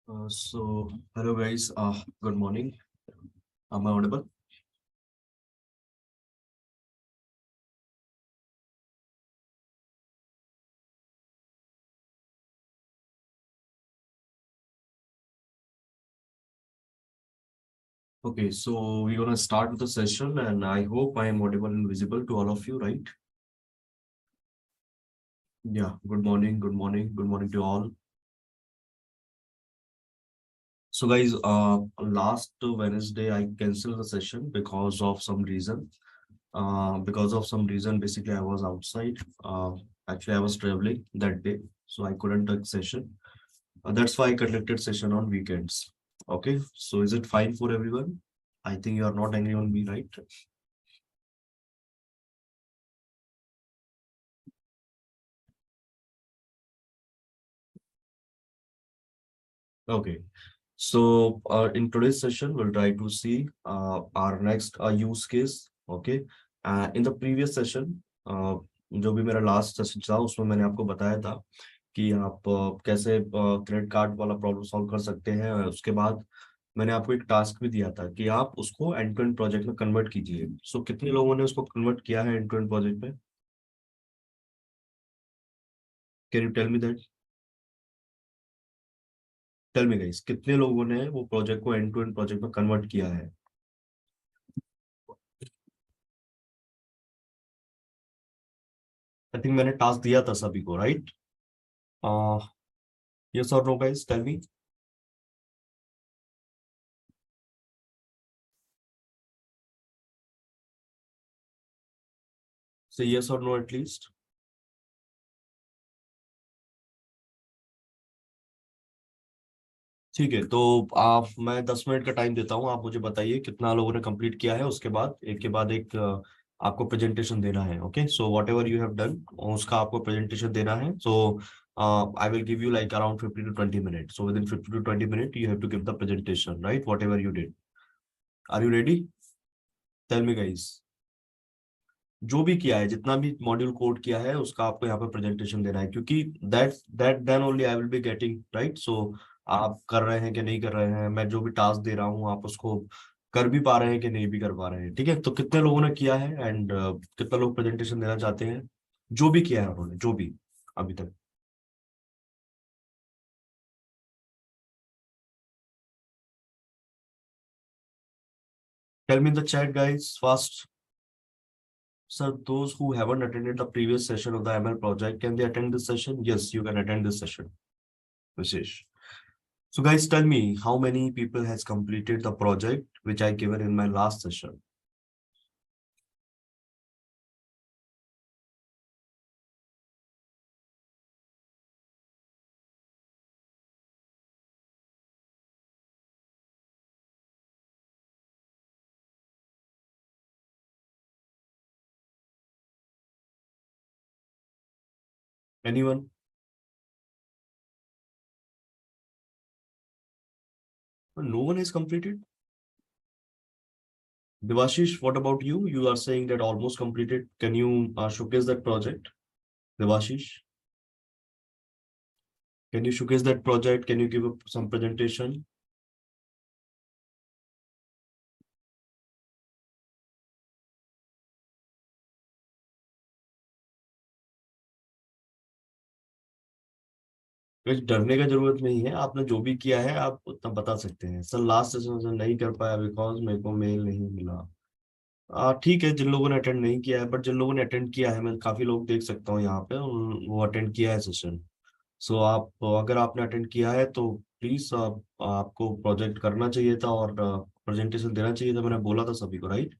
Hello guys, good morning. Am I audible? Okay, so we're gonna start with the session, and I hope I am audible and visible to all of you, right? Yeah, good morning, good morning, good morning to all. So guys, last Wednesday I canceled the session because of some reason. Basically I was outside. Actually, I was traveling that day, so I couldn't take session. That's why I conducted session on weekends. Okay, so is it fine for everyone? I think you are not angry on me, right? Okay. So in today's session, we'll try to see our next use case. Okay. In the previous session, जो भी मेरा last session था उसमें मैंने आपको बताया था कि आप कैसे क्रेडिट कार्ड वाला प्रॉब्लम सॉल्व कर सकते हैं। उसके बाद मैंने आपको एक टास्क भी दिया था कि आप उसको एंड टू एंड प्रोजेक्ट में कन्वर्ट कीजिए। सो कितने लोगों ने उसको कन्वर्ट किया है एंड टू एंड प्रोजेक्ट में? Can you tell me that? Tell me guys, कितने लोगों ने वो प्रोजेक्ट को एंड टू एंड प्रोजेक्ट में कन्वर्ट किया है? आई थिंक मैंने टास्क दिया था सभी को, राइट? यस और नो गाइस, टेल मी। से यस और नो एटलीस्ट। ठीक है, तो आप मैं 10 मिनट का टाइम देता हूँ। आप मुझे बताइए कितना लोगों ने कंप्लीट किया है। उसके बाद एक के बाद एक आपको प्रेजेंटेशन देना है। Okay, so whatever you have done उसका आपको प्रेजेंटेशन देना है। So I will give you like around 50 to 20 minutes. So within 50 to 20 minutes you have to give the presentation, right? Whatever you did. Are you ready? Tell me guys. जो भी किया है, जितना भी मॉड्यूल कोड किया है उसका आपको यहाँ पे प्रेजेंटेशन देना है, क्योंकि that that then only I will be getting right. So आप कर रहे हैं कि नहीं कर रहे हैं, मैं जो भी टास्क दे रहा हूँ आप उसको कर भी पा रहे हैं कि नहीं भी कर पा रहे हैं। ठीक है, तो कितने लोगों ने किया है एंड कितना लोग प्रेजेंटेशन देना चाहते हैं, जो भी किया है उन्होंने, जो भी अभी तक? Tell me in the chat guys fast. Sir, those who haven't attended the previous session of the ML project, can they attend this session? Yes, you can attend this session. Vishesh. So guys, tell me how many people has completed the project which I given in my last session. Anyone? No one has completed. Devashish, what about you? You are saying that almost completed. Can you showcase that project? Devashish, can you showcase that project? Can you give some presentation? कुछ डरने का जरूरत नहीं है, आपने जो भी किया है आप उतना बता सकते हैं। सर लास्ट सेशन से नहीं कर पाया बिकॉज मेरे को मेल नहीं मिला। ठीक है, जिन लोगों ने अटेंड नहीं किया है, बट जिन लोगों ने अटेंड किया है, मैं काफी लोग देख सकता हूँ यहाँ पे वो अटेंड किया है सेशन। सो आप अगर आपने अटेंड किया है तो प्लीज आपको प्रोजेक्ट करना चाहिए था और प्रेजेंटेशन देना चाहिए था। मैंने बोला था सभी को, right?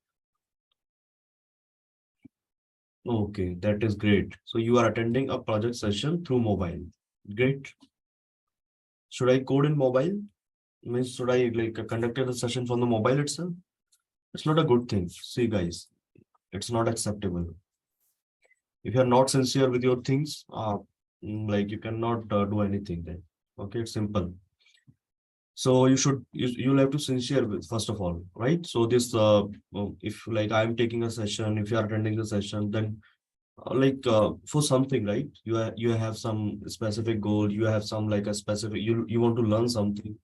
Okay, that is great. So you are attending a project session through mobile. Great. Should I code in mobile? Means should I like conducted the session from the mobile itself? It's not a good thing. See guys, it's not acceptable. If you are not sincere with your things, like you cannot do anything then. Okay, it's simple. So you'll have to sincere with first of all, right? So this if like I'm taking a session, if you are attending the session, then like for something, right? You have some specific goal, you have some like a specific, you want to learn something,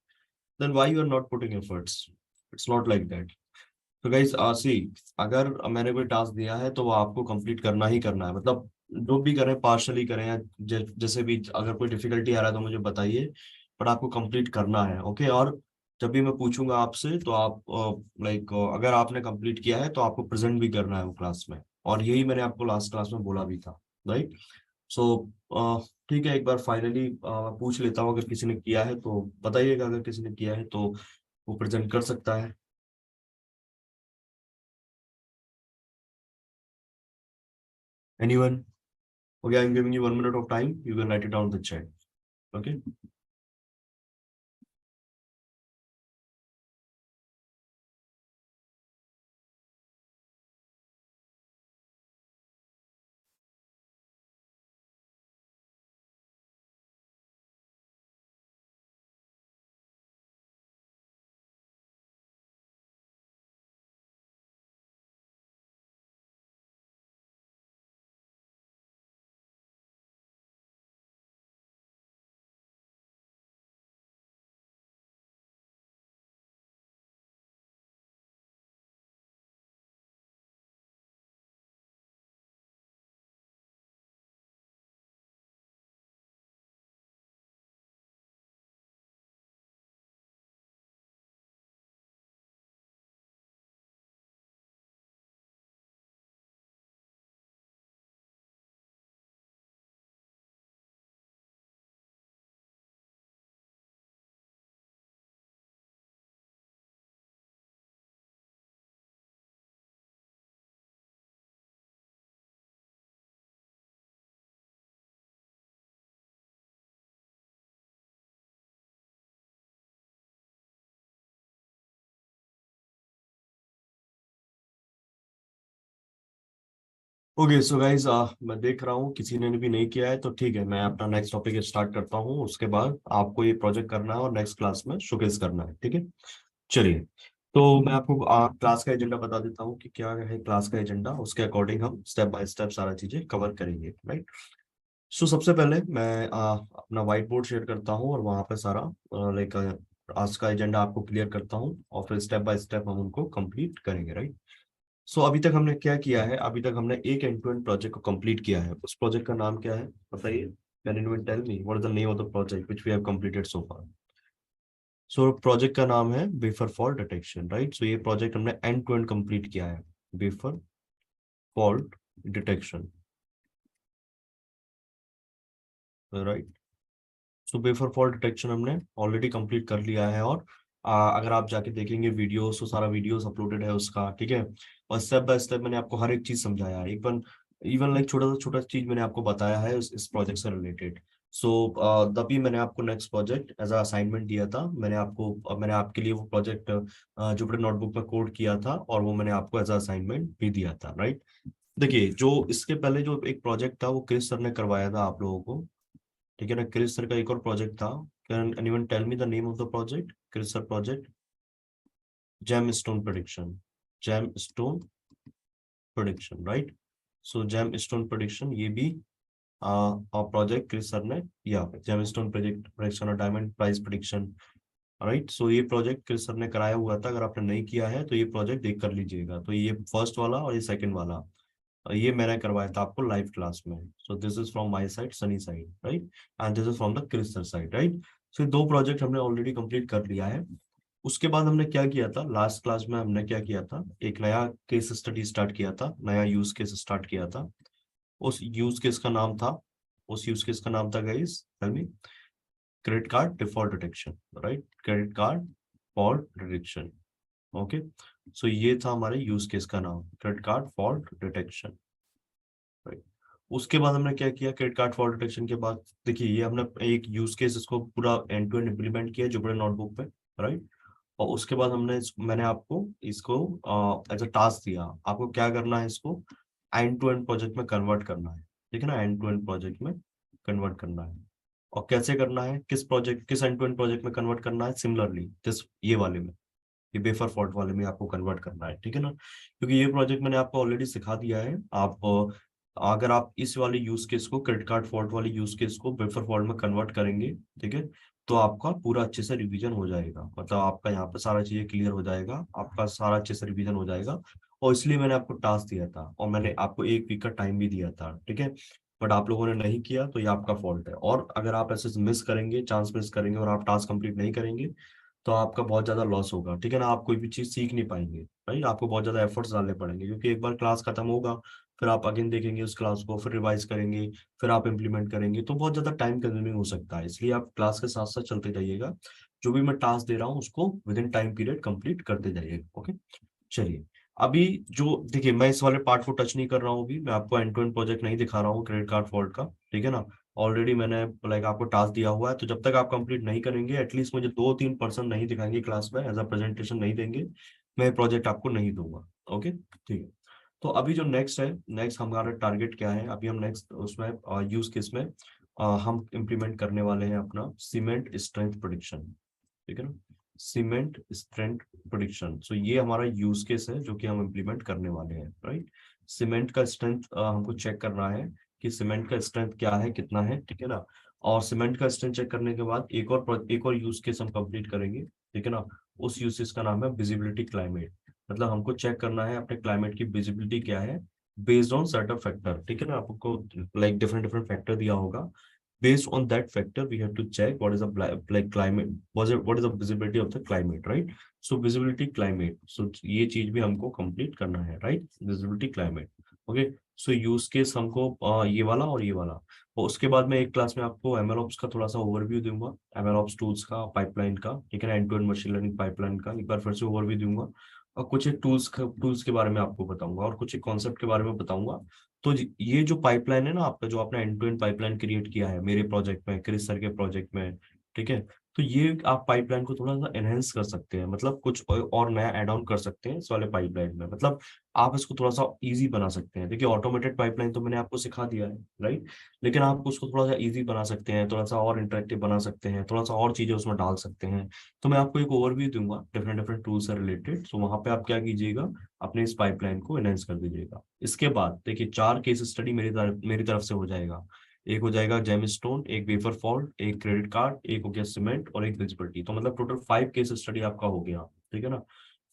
then why you are not putting efforts? It's not like that. तो guys सी, अगर मैंने कोई task दिया है तो वो आपको complete करना ही करना है, मतलब जो भी करें पार्शली करें या जैसे भी, अगर कोई डिफिकल्टी आ रहा है तो मुझे बताइए, पर आपको कंप्लीट करना है, ओके? और जब भी मैं पूछूंगा आपसे तो आप लाइक अगर आपने कंप्लीट किया है तो आपको प्रेजेंट भी करना है वो क्लास में, और यही मैंने आपको लास्ट क्लास में बोला भी था, राइट? सो ठीक है, एक बार फाइनली पूछ लेता हूँ, अगर किसी ने किया है तो बताइएगा, अगर किसी ने किया है तो वो प्रेजेंट कर सकता है। Anyone? Okay, I'm giving you 1 minute of time. You can write it down in the chat. Okay. Okay so guys, मैं देख रहा हूँ किसी ने भी नहीं किया है, तो ठीक है, मैं अपना नेक्स्ट टॉपिक स्टार्ट करता हूँ। उसके बाद आपको ये प्रोजेक्ट करना है और नेक्स्ट क्लास में शोकेस करना है, ठीक है? चलिए, तो मैं आपको क्लास का एजेंडा बता देता हूँ कि क्या है क्लास का एजेंडा, उसके अकॉर्डिंग हम स्टेप बाय स्टेप सारा चीजें कवर करेंगे, राइट? सो सबसे पहले मैं अपना व्हाइट बोर्ड शेयर करता हूँ और वहाँ पे सारा लाइक आज का एजेंडा आपको क्लियर करता हूँ, और फिर स्टेप बाय स्टेप हम उनको कंप्लीट करेंगे, राइट? सो अभी तक हमने क्या किया है? अभी तक हमने एक एंड टू एंड प्रोजेक्ट को कंप्लीट किया है। उस प्रोजेक्ट का नाम क्या है बताइए? Can anyone tell me what is the name of the project which we have completed so far? So project का नाम है wafer fault detection, right? So ये प्रोजेक्ट हमने एंड टू एंड कंप्लीट किया है, wafer fault detection, right? So wafer fault detection हमने already complete कर लिया है, और अगर आप जाके देखेंगे वीडियोस तो सारा वीडियोस अपलोडेड है उसका, ठीक है? और स्टेप बाय स्टेप मैंने आपको हर एक चीज समझाया है, इवन इवन लाइक छोटा सा छोटा चीज मैंने आपको बताया है इस प्रोजेक्ट से रिलेटेड। सो तभी मैंने आपको next project as a assignment दिया था, मैंने आपके लिए वो प्रोजेक्ट जुपिटर नोटबुक में कोड किया था, और वो मैंने आपको एज अ असाइनमेंट भी दिया था, राइट? देखिए, जो इसके पहले जो एक प्रोजेक्ट था वो क्रिस सर ने करवाया था आप लोगों को, ठीक है ना? क्रिस सर का एक और प्रोजेक्ट था। Can anyone tell me the name of the project? Chris sir project gemstone prediction, gemstone prediction, right? So gemstone prediction ये भी प्रोजेक्ट क्रिस सर ने, या जैम स्टोन प्रोजेक्ट प्रेडिक्शन और diamond price prediction, right? So ये project Chris sir ने कराया हुआ था। अगर आपने नहीं किया है तो ये प्रोजेक्ट देख कर लीजिएगा। तो ये फर्स्ट वाला और ये सेकंड वाला, ये मैंने करवाया था आपको लाइव क्लास में। So this is from my side, sunny side, right? And this is from the crystal side, right? So दो प्रोजेक्ट हमने ऑलरेडी कंप्लीट कर लिया है। उसके बाद हमने क्या किया था लास्ट क्लास में? हमने क्या किया था, एक नया केस स्टडी स्टार्ट किया था, नया यूज केस स्टार्ट किया था। उस यूज केस का नाम था, उस यूज केस का नाम था guys, tell me. Credit card default detection, right? Credit card fault detection, okay? So ये था हमारे यूज केस का नाम, credit card fault detection, right? उसके बाद हमने क्या किया? क्रेडिट कार्ड फॉल्ट डिटेक्शन के बाद देखिए, ये हमने एक यूज केस इसको पूरा एंड टू एंड इम्प्लीमेंट किया जुपिटर नोटबुक पे, राइट? और उसके बाद मैंने आपको इसको एज अ टास्क दिया, आपको क्या करना है, इसको एंड टू एंड प्रोजेक्ट में कन्वर्ट करना है, ठीक है ना? एंड टू एंड प्रोजेक्ट में कन्वर्ट करना है। और कैसे करना है, किस एंड टू एंड प्रोजेक्ट में कन्वर्ट करना है? सिमिलरली जिस ये वाले में, ये बेफर फॉल्ट वाले में आपको कन्वर्ट करना है, ठीक है ना? क्योंकि ये प्रोजेक्ट मैंने आपको ऑलरेडी सिखा दिया है। आप अगर आप इस वाले यूज केस को, क्रेडिट कार्ड फॉल्ट वाले यूज केस को वेफर फॉल्ट में कन्वर्ट करेंगे, ठीक है, तो आपका पूरा अच्छे से रिवीजन हो जाएगा, मतलब आपका यहाँ पे सारा चीजें क्लियर हो जाएगा, आपका सारा अच्छे से रिवीजन हो जाएगा। और इसलिए मैंने आपको टास्क दिया था और मैंने आपको 1 वीक का टाइम भी दिया था, ठीक है। बट आप लोगों ने नहीं किया, तो ये आपका फॉल्ट है। और अगर आप ऐसे मिस करेंगे, चांस मिस करेंगे और आप टास्क कंप्लीट नहीं करेंगे, तो आपका बहुत ज्यादा लॉस होगा, ठीक है ना। आप कोई भी चीज सीख नहीं पाएंगे, राइट। आपको बहुत ज्यादा एफर्ट्स डालने पड़ेंगे, क्योंकि एक बार क्लास खत्म होगा, फिर आप अगेन देखेंगे उस क्लास को, फिर रिवाइज करेंगे, फिर आप इम्प्लीमेंट करेंगे, तो बहुत ज्यादा टाइम कंज्यूमिंग हो सकता है। इसलिए आप क्लास के साथ साथ चलते जाइएगा, जो भी मैं टास्क दे रहा हूँ उसको with in time period complete करते जाइएगा, ओके। चलिए, अभी जो देखिए, मैं इस वाले पार्ट को टच नहीं कर रहा हूँ, अभी मैं आपको एंड टू एंड प्रोजेक्ट नहीं दिखा रहा हूँ क्रेडिट कार्ड फॉल्ट का, ठीक है ना। ऑलरेडी मैंने लाइक आपको टास्क दिया हुआ है, तो जब तक आप कंप्लीट नहीं करेंगे, एटलीस्ट मुझे 2-3% नहीं दिखाएंगे क्लास में, एज अ प्रेजेंटेशन नहीं देंगे, मैं प्रोजेक्ट आपको नहीं दूंगा, ओके, ठीक है। तो अभी जो नेक्स्ट है, नेक्स्ट हमारा टारगेट क्या है, अभी हम नेक्स्ट उसमें यूज केस में हम इम्प्लीमेंट करने वाले हैं अपना सीमेंट स्ट्रेंथ प्रोडिक्शन, ठीक है ना। सीमेंट स्ट्रेंथ प्रोडिक्शन, सो ये हमारा यूज केस है जो कि हम इम्प्लीमेंट करने वाले हैं, राइट। सीमेंट का स्ट्रेंथ हमको चेक करना है कि सीमेंट का स्ट्रेंथ क्या है, कितना है, ठीक है ना। और सीमेंट का स्ट्रेंथ चेक करने के बाद एक और यूज केस हम कंप्लीट करेंगे, ठीक है ना। उस यूज केस का नाम है विजिबिलिटी क्लाइमेट। मतलब हमको चेक करना है अपने क्लाइमेट की विजिबिलिटी क्या है, बेस्ड ऑन सर्टेन फैक्टर, ठीक है ना। आपको लाइक डिफरेंट डिफरेंट फैक्टर दिया होगा, based on that factor we have to check what is the like climate, what is the visibility of the climate, right? So visibility climate, so ये चीज भी हमको कंप्लीट करना है, right? Visibility climate, okay? So use case हमको ये वाला और ये वाला, और उसके बाद में एक क्लास में आपको MLOps का थोड़ा सा ओवरव्यू दूंगा, MLOps टूल्स का, पाइपलाइन का, ठीक है ना, end to end machine learning pipeline का एक बार फिर से ओवरव्यू दूंगा, और कुछ एक टूल्स के बारे में आपको बताऊंगा, और कुछ एक कॉन्सेप्ट के बारे में बताऊंगा। तो ये जो पाइपलाइन है ना आपका, जो आपने end to end pipeline create किया है मेरे प्रोजेक्ट में, क्रिस सर के प्रोजेक्ट में, ठीक है, तो ये आप पाइपलाइन को थोड़ा सा एनहेंस कर सकते हैं, मतलब कुछ और नया ऐड ऑन कर सकते हैं इस वाले पाइपलाइन में, मतलब आप इसको थोड़ा सा इजी बना सकते हैं। देखिए, ऑटोमेटेड पाइपलाइन तो मैंने आपको सिखा दिया है, राइट, लेकिन आप उसको थोड़ा सा इजी बना सकते हैं, थोड़ा सा और इंटरेक्टिव बना सकते हैं, थोड़ा सा और चीजें उसमें डाल सकते हैं। तो मैं आपको एक ओवरव्यू दूंगा डिफरेंट डिफरेंट टूल से रिलेटेड, तो वहां पे आप क्या कीजिएगा, अपने इस पाइपलाइन को एनहेंस कर दीजिएगा। इसके बाद देखिए, 4 केस स्टडी मेरी तरफ से हो जाएगा। एक हो जाएगा जेमस्टोन, एक वेफर फॉल्ट, एक क्रेडिट कार्ड, एक हो गया सीमेंट, और एक विजिबिलिटी, तो मतलब टोटल 5 केस स्टडी आपका हो गया, ठीक है ना।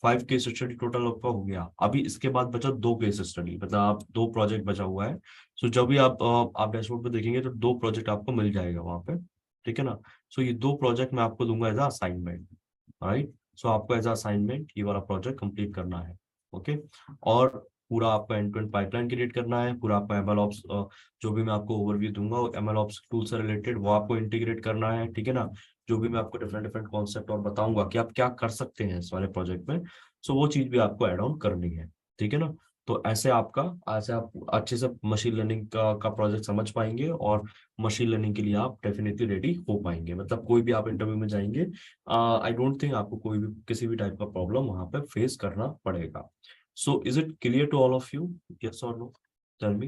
5 केस स्टडी टोटल आपका हो गया। अभी इसके बाद बचा 2 केस स्टडी, मतलब आप 2 प्रोजेक्ट बचा हुआ है। सो जब भी आप डैशबोर्ड पे देखेंगे तो 2 प्रोजेक्ट आपको मिल जाएगा वहां पे, ठीक है ना। सो ये 2 प्रोजेक्ट मैं आपको दूंगा एज असाइनमेंट, राइट। सो आपको एज असाइनमेंट ये वाला प्रोजेक्ट कंप्लीट करना है, ओके। और पूरा आपका end to end pipeline create करना है, पूरा आपका MLOps, जो भी मैं आपको ओवरव्यू दूंगा MLOps टूल से रिलेटेड, वो आपको इंटीग्रेट करना है, ठीक है ना। जो भी मैं आपको डिफरेंट डिफरेंट कॉन्सेप्ट और बताऊंगा कि आप क्या कर सकते हैं इस वाले प्रोजेक्ट में, सो वो चीज भी आपको ऐड ऑन करनी है, ठीक है ना। तो ऐसे आप अच्छे से मशीन लर्निंग का प्रोजेक्ट समझ पाएंगे, और मशीन लर्निंग के लिए आप डेफिनेटली रेडी हो पाएंगे, मतलब कोई भी आप इंटरव्यू में जाएंगे, आई डोंट थिंक आपको कोई भी किसी भी टाइप का प्रॉब्लम वहां पे फेस करना पड़ेगा। So is it clear to all of you, yes or no? Tell me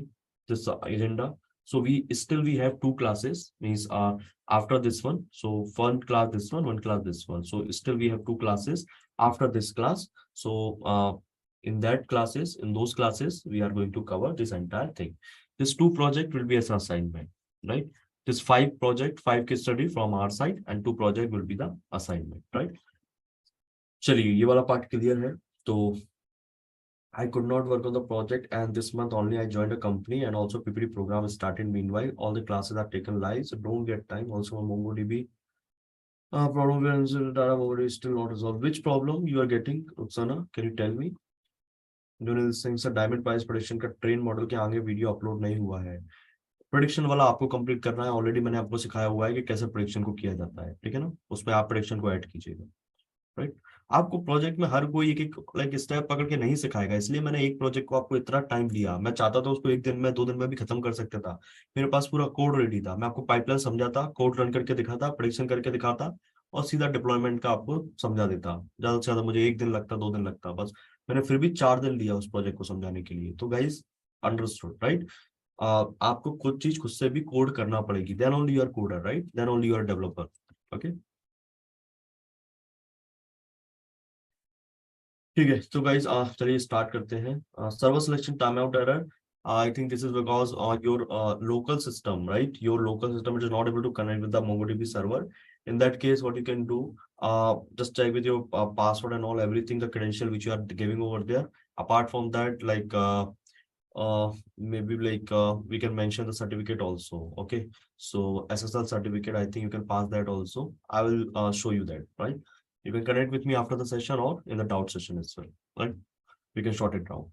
this agenda. So we have 2 classes, means after this one, so one class this one class this one, so still we have 2 classes after this class. So in those classes we are going to cover this entire thing. This 2 project will be as an assignment, right? This 5 case study from our side, and 2 project will be the assignment, right? चलिए, ये वाला part clear है। तो I could not work on the project, and this month only I joined a company, and also PPT program started. Meanwhile, all the classes are taken live, so don't get time. Also, on MongoDB, problem with data MongoDB is still not resolved. Which problem you are getting, Ruxana? Can you tell me? Junil Singh sir, diamond price prediction का train model के आगे video upload नहीं हुआ है। Prediction वाला आपको complete करना है, ऑलरेडी मैंने आपको सिखाया हुआ है कि कैसे प्रेडिक्शन को किया जाता है, ठीक है ना। उसमें आप प्रेडिक्शन को ऐड कीजिएगा, राइट। आपको प्रोजेक्ट में हर कोई एक एक लाइक स्टेप पकड़ के नहीं सिखाएगा, इसलिए मैंने एक प्रोजेक्ट को आपको इतना टाइम दिया। मैं चाहता था उसको 1 दिन में, 2 दिन में भी खत्म कर सकता था, मेरे पास पूरा कोड रेडी था, मैं आपको पाइपलाइन समझाता, कोड रन करके दिखाता, प्रेडिक्शन करके दिखाता, और सीधा डिप्लॉयमेंट का आपको समझा देता। ज्यादा से ज्यादा मुझे 1 दिन लगता, 2 दिन लगता बस। मैंने फिर भी 4 दिन लिया उस प्रोजेक्ट को समझाने के लिए। तो गाइज, अंडरस्टूड, राइट। आपको कुछ चीज खुद से भी कोड करना पड़ेगी, then only you are coder, right, then only you are developer, okay. ठीक है, तो गाइज चलिए स्टार्ट करते हैं। Server selection time out error, I think this is because your local system, right? Your local system is not able to connect with the MongoDB server. In that case, what you can do, just check with your password and all, everything, the credential which you are giving over there. Apart from that, like maybe like we can mention the certificate also. Okay, so SSL certificate, I think you can pass that also. I will show you that, right? You can connect with me after the session or in the doubt session as well, right? We can short it down.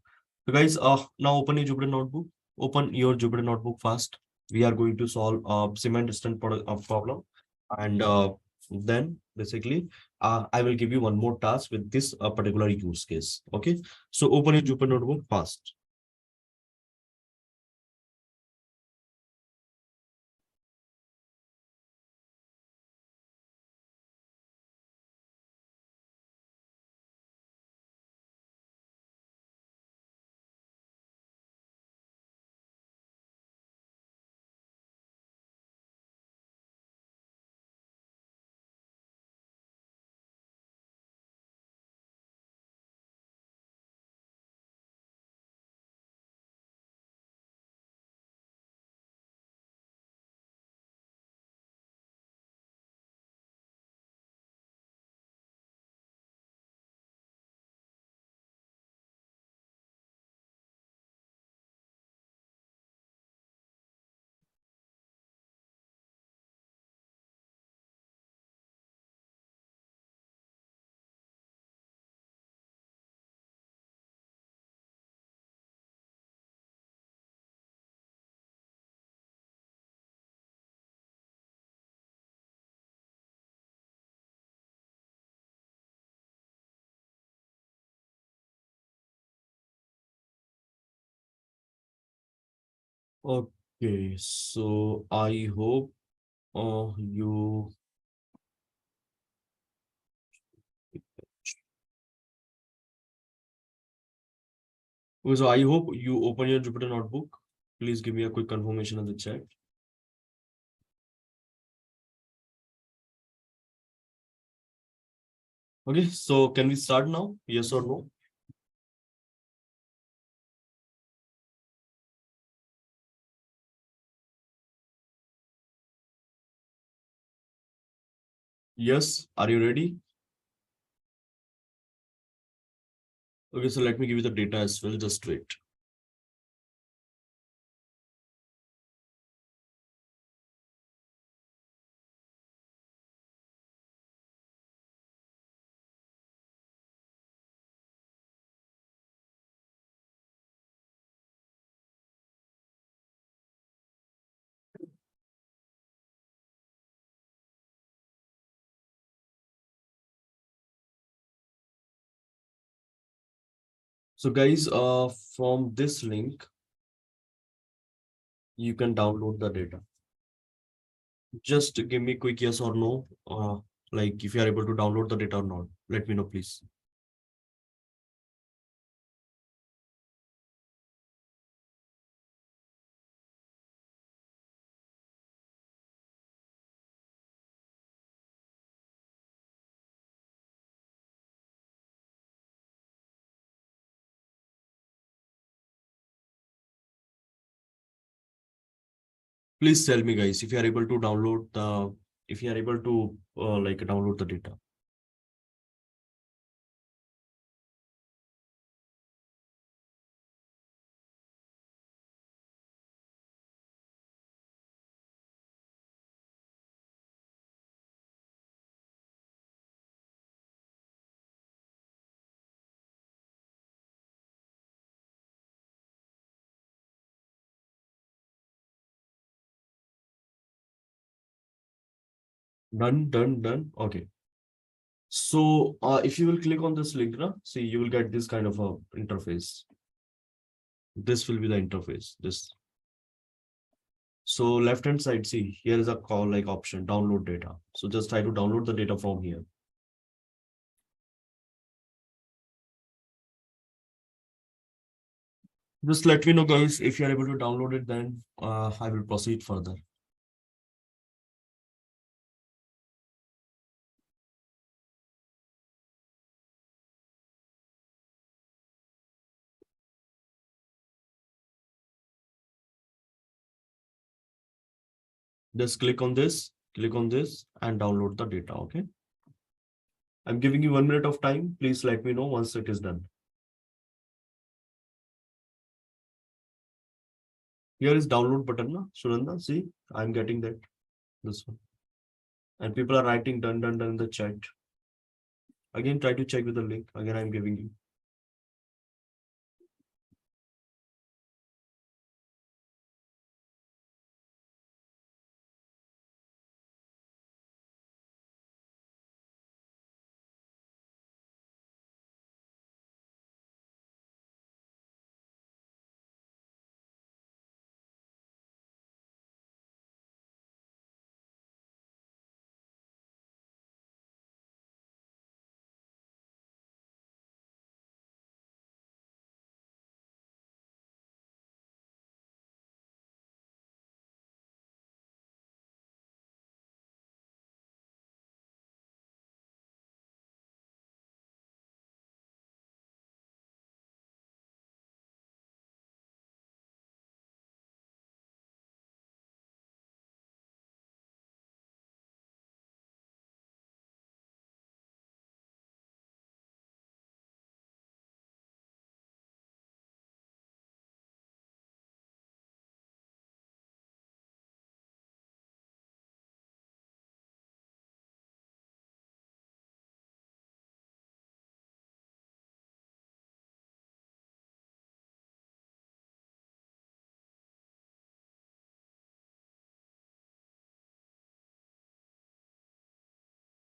So guys, now open your Jupyter notebook. Open your Jupyter notebook fast. We are going to solve a cement distance problem, and then basically, I will give you one more task with this particular use case. Okay, so open your Jupyter notebook fast. Okay, so I hope you. So I hope you open your Jupyter notebook. Please give me a quick confirmation in the chat. Okay, so can we start now? Yes or no? Yes. Are you ready? Okay, so let me give you the data as well. Just wait. So guys, from this link, you can download the data. Just give me quick yes or no, like if you are able to download the data or not. Let me know, please. Please tell me, guys, if you are able to download the, if you are able to like download the data. Done, done, done. Okay. So if you will click on this link, now, see, you will get this kind of a interface. This will be the interface. This. So left hand side, see, here is a call like option, download data. So just try to download the data from here. Just let me know, guys, if you are able to download it, then I will proceed further. Just click on this and download the data. Okay. I'm giving you 1 minute of time. Please let me know once it is done. Here is download button, na? Sunanda, see, I'm getting that, this one. And people are writing done in the chat. Again, try to check with the link. Again, I'm giving you.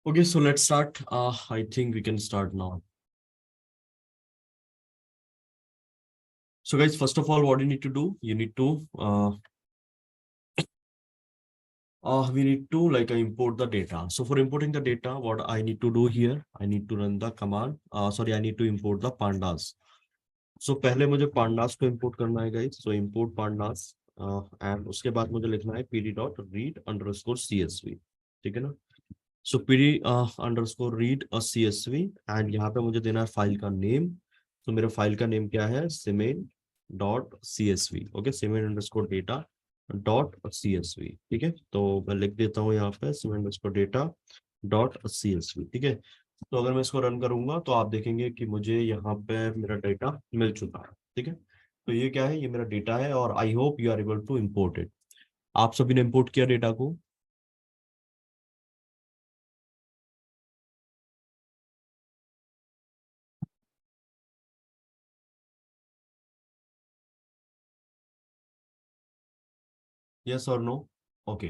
Okay, so let's start. I think we can start now. So guys, first of all, what you need to do, you need to we need to import the data. So for importing the data, what I need to do here, I need to run the command. I need to import the pandas. So पहले मुझे pandas को import करना है guys. So import pandas and उसके बाद मुझे लिखना है pd.read_csv. ठीक है ना? So pd_read a csv and यहाँ पे मुझे देना है फाइल का नेम. तो मेरे फाइल का नेम क्या है? cemain.csv. Okay, cemain_data .csv. ठीक है, तो मैं लिख देता हूँ यहाँ पे cemain_data .csv. ठीक है, तो अगर मैं इसको रन करूंगा तो आप देखेंगे कि मुझे यहाँ पे मेरा डेटा मिल चुका है. ठीक है, तो ये क्या है? ये मेरा डेटा है और I hope you are able to import it. आप सभी ने इम्पोर्ट किया डेटा को? यस और नो? ओके,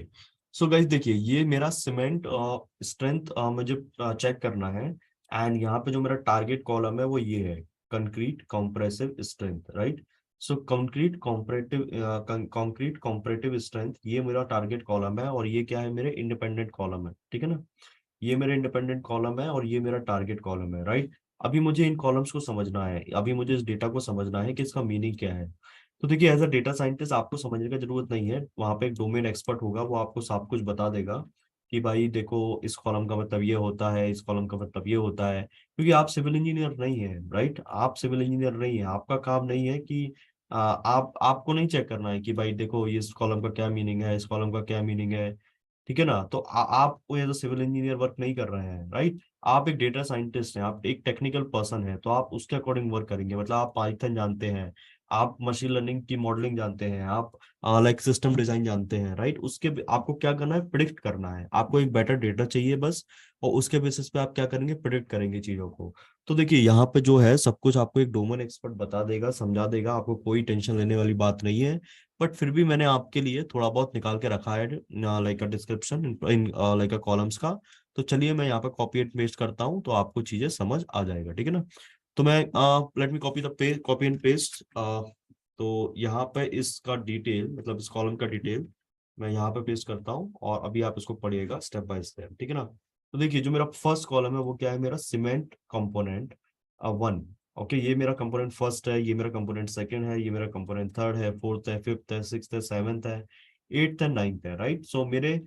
सो गाइस देखिए, ये मेरा सीमेंट स्ट्रेंथ मुझे चेक करना है. एंड यहाँ पे जो मेरा टारगेट कॉलम है वो ये है, कंक्रीट कॉम्प्रेसिव स्ट्रेंथ. राइट, सो कंक्रीट कॉम्परेटिव स्ट्रेंथ ये मेरा टारगेट कॉलम है और ये क्या है? मेरे इंडिपेंडेंट कॉलम है. ठीक है ना, ये मेरा इंडिपेंडेंट कॉलम है और ये मेरा टारगेट कॉलम है. राइट, अभी मुझे इन कॉलम्स को समझना है, अभी मुझे इस डेटा को समझना है कि इसका मीनिंग क्या है. तो देखिए, एज अ डेटा साइंटिस्ट आपको समझने की जरूरत नहीं है, वहां पे एक डोमेन एक्सपर्ट होगा, वो आपको सब कुछ बता देगा कि भाई देखो, इस कॉलम का मतलब ये होता है, इस कॉलम का मतलब ये होता है. क्योंकि आप सिविल इंजीनियर नहीं है. राइट, आप सिविल इंजीनियर नहीं है, आपका काम नहीं है कि आपको नहीं चेक करना है कि भाई देखो ये इस कॉलम का क्या मीनिंग है, इस कॉलम का क्या मीनिंग है. ठीक है ना, तो आप कोई as a civil engineer work नहीं कर रहे हैं. राइट, आप एक डेटा साइंटिस्ट हैं, आप एक टेक्निकल पर्सन हैं, तो आप उसके अकॉर्डिंग वर्क करेंगे. मतलब आप पाइथन जानते हैं, आप मशीन लर्निंग की मॉडलिंग जानते हैं, आप सिस्टम डिजाइन जानते हैं. राइट, आपको क्या करना है? प्रिडिक्ट करना है. आपको एक बेटर डेटा चाहिए बस, और उसके बेसिस पे आप क्या करेंगे? प्रिडिक्ट करेंगे चीजों को. तो देखिए, यहाँ पे जो है सब कुछ आपको एक डोमेन एक्सपर्ट बता देगा, समझा देगा, आपको कोई टेंशन लेने वाली बात नहीं है. बट फिर भी मैंने आपके लिए थोड़ा बहुत निकाल के रखा है, like a description in like a columns का. तो चलिए मैं यहाँ पे कॉपी एंड पेस्ट करता हूँ तो आपको चीजें समझ आ जाएगा. ठीक है ना, तो मैं let me copy and paste. तो यहाँ पे इसका डिटेल, मतलब इस कॉलम का डिटेल मैं यहाँ पे पेस्ट करता हूँ और अभी आप इसको पढ़िएगा स्टेप बाय स्टेप. ठीक है ना, तो देखिए, जो मेरा फर्स्ट कॉलम है वो क्या है? मेरा सीमेंट कंपोनेंट 1. ओके, ये मेरा कंपोनेंट फर्स्ट है, ये मेरा कंपोनेंट सेकंड है, ये मेरा कंपोनेंट थर्ड है, फोर्थ है, फिफ्थ है, सिक्स्थ है, सेवंथ है, एट्थ है, नाइन्थ है. राइट, सो मेरे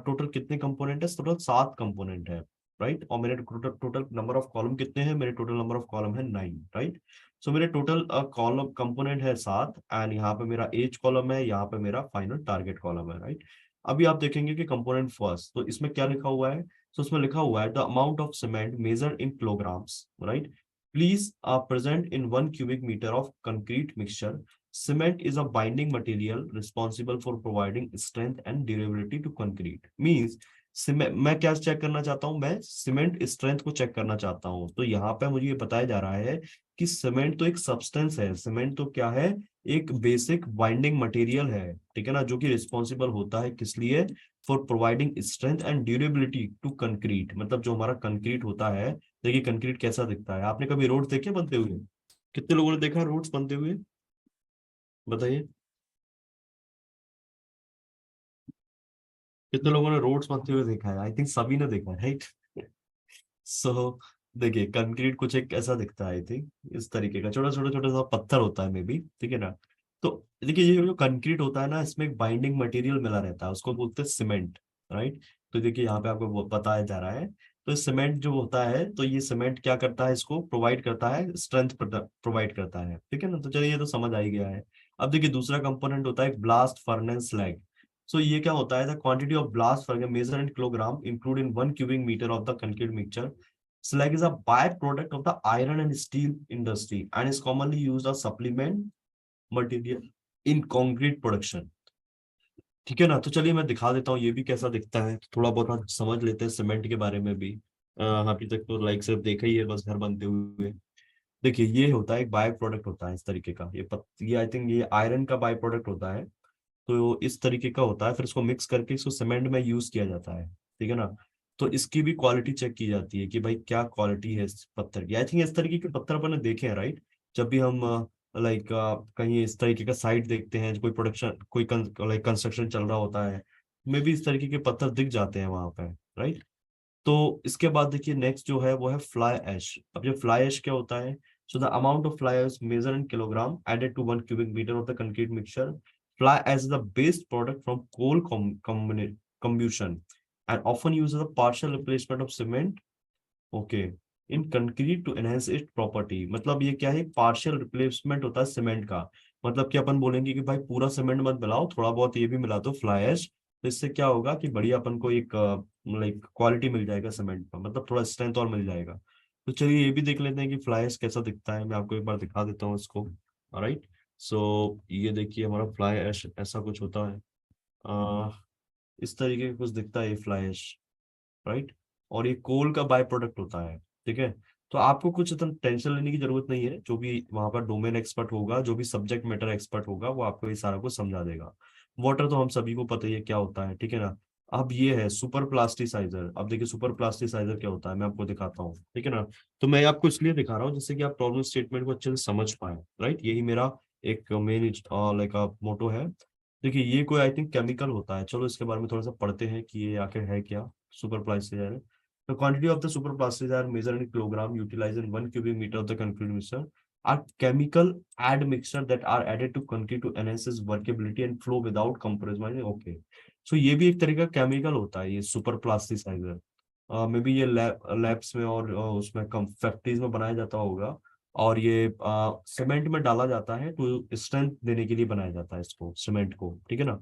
टोटल कितने कंपोनेंट है? टोटल 7 कंपोनेंट है. राइट, और मेरे टोटल नंबर ऑफ कॉलम कितने हैं? मेरे टोटल नंबर ऑफ कॉलम है 9. राइट, सो मेरे टोटल कॉलम कंपोनेंट है 7 एंड यहाँ पे मेरा एज कॉलम है, यहाँ पे मेरा फाइनल टारगेट कॉलम है. राइट, अभी आप देखेंगे कि कंपोनेंट फर्स्ट, तो इसमें क्या लिखा हुआ है, तो उसमें लिखा हुआ है the amount of cement measured in kilograms, right, please present in 1 cubic meter of concrete mixture. Cement is a binding material responsible for providing strength and durability to concrete. Means मैं क्या चेक करना चाहता हूँ, मैं cement strength को check करना चाहता हूँ. तो यहाँ पे मुझे ये बताया जा रहा है कि सीमेंट तो एक सब्सटेंस है, सीमेंट तो क्या है, एक बेसिक बाइंडिंग मटेरियल है, ठीक है ना, जो कि रिस्पॉन्सिबल होता है किस लिए, for providing strength and durability to concrete. मतलब जो हमारा कंक्रीट होता है, देखिए कंक्रीट कैसा दिखता है, आपने कभी रोड देखे बनते हुए, कितने लोगों ने देखा रोड्स बनते हुए, बताइए कितने लोगों ने रोड्स बनते हुए देखा है, आई थिंक सभी ने देखा है, राइट. सो देखिए कंक्रीट कुछ एक ऐसा दिखता है, आई थिंक इस तरीके का, छोटा छोटा छोटा सा पत्थर होता है मे बी, ठीक है ना. तो देखिए ये जो कंक्रीट होता है ना, इसमें एक बाइंडिंग मटेरियल मिला रहता है, उसको बोलते हैं सीमेंट, राइट. तो देखिए यहाँ पे आपको बताया जा रहा है, तो सीमेंट जो होता है, तो ये सीमेंट क्या करता है, इसको प्रोवाइड करता है, स्ट्रेंथ प्रोवाइड करता है, ठीक है ना. तो चलिए ये तो समझ आ ही गया है. अब देखिए दूसरा कंपोनेंट होता है ब्लास्ट फर्नेस स्लैग. सो ये क्या होता है, the quantity of blast furnace measure in kilogram include in 1 cubic meter of the concrete mixture. Slag is a byproduct of the iron and steel industry and is commonly used as supplement material in concrete production. ठीक है ना. तो चलिए मैं दिखा देता हूँ ये भी कैसा दिखता है, तो थोड़ा बहुत हम समझ लेते हैं सीमेंट के बारे में भी. अभी तक तो लाइक सिर्फ देखा ही है बस घर बनते हुए. देखिए ये होता है एक बाय प्रोडक्ट होता है इस तरीके का, ये आई थिंक ये आयरन का बाय प्रोडक्ट होता है. तो इस तरीके का होता है, फिर इसको मिक्स करके इसको सीमेंट में यूज किया जाता है, ठीक है ना. तो इसकी भी क्वालिटी चेक की जाती है कि भाई क्या क्वालिटी है इस पत्थर की. आई थिंक इस तरीके के पत्थर अपन ने देखे हैं, राइट. जब भी हम लाइक कहीं इस तरीके का साइट देखते हैं, कोई प्रोडक्शन कोई लाइक कंस्ट्रक्शन चल रहा होता है, में भी इस तरीके के पत्थर दिख जाते हैं वहां पे, राइट. तो इसके बाद देखिए नेक्स्ट जो है वो है फ्लाई ऐश. अब ये फ्लाई ऐश क्या होता है, so the amount of fly ash measure in kilogram added to 1 cubic meter of the concrete mixture. Fly ash is the base product from coal combustion and often used as a partial replacement of cement, okay, in concrete to enhance its property. मतलब ये क्या है, partial replacement होता है cement का. मतलब कि अपन बोलेंगे कि भाई पूरा सीमेंट मत मिलाओ, थोड़ा बहुत ये भी मिला दो फ्लाई ऐश, तो इससे क्या होगा कि बढ़िया अपन को एक लाइक क्वालिटी मिल जाएगा सीमेंट का, मतलब थोड़ा स्ट्रेंथ और मिल जाएगा. तो चलिए ये भी देख लेते हैं कि फ्लाई ऐश कैसा दिखता है, मैं आपको एक बार दिखा देता हूँ इसको, राइट. सो ये देखिए हमारा फ्लाई ऐश ऐसा कुछ होता है. आ, इस तरीके का कुछ दिखता है ये फ्लाई ऐश, राइट. और ये कोल का बाय प्रोडक्ट होता है, ठीक है. तो आपको कुछ इतना टेंशन लेने की जरूरत नहीं है, जो भी वहां पर डोमेन एक्सपर्ट होगा, जो भी सब्जेक्ट मैटर एक्सपर्ट होगा, वो आपको ये सारा कुछ समझा देगा. वाटर तो हम सभी को पता ही है क्या होता है, ठीक है ना. अब ये है सुपर प्लास्टिसाइजर. अब देखिए सुपर प्लास्टिसाइजर क्या होता है, मैं आपको दिखाता हूँ, ठीक है ना. तो मैं आपको इसलिए दिखा रहा हूँ जिससे कि आप प्रॉब्लम स्टेटमेंट को अच्छे से समझ पाए, राइट. यही मेरा एक मेन लाइक मोटो है. देखिए ये कोई आई थिंक केमिकल होता है, चलो इसके बारे में थोड़ा सा पढ़ते हैं कि ये आखिर है क्या. Superplasticiser. The quantity of the superplastics are measured in kilogram utilized in 1 cubic meter of the concrete mixture are chemical admixture that are added to concrete to enhance its workability and flow without compromising. Okay. So ये भी एक तरह का chemical होता है ये super plasticiser. May be ये labs में और उसमें फैक्ट्रीज में बनाया जाता होगा. और ये सीमेंट में डाला जाता है तो स्ट्रेंथ देने के लिए बनाया जाता है इसको, सीमेंट को, ठीक है ना.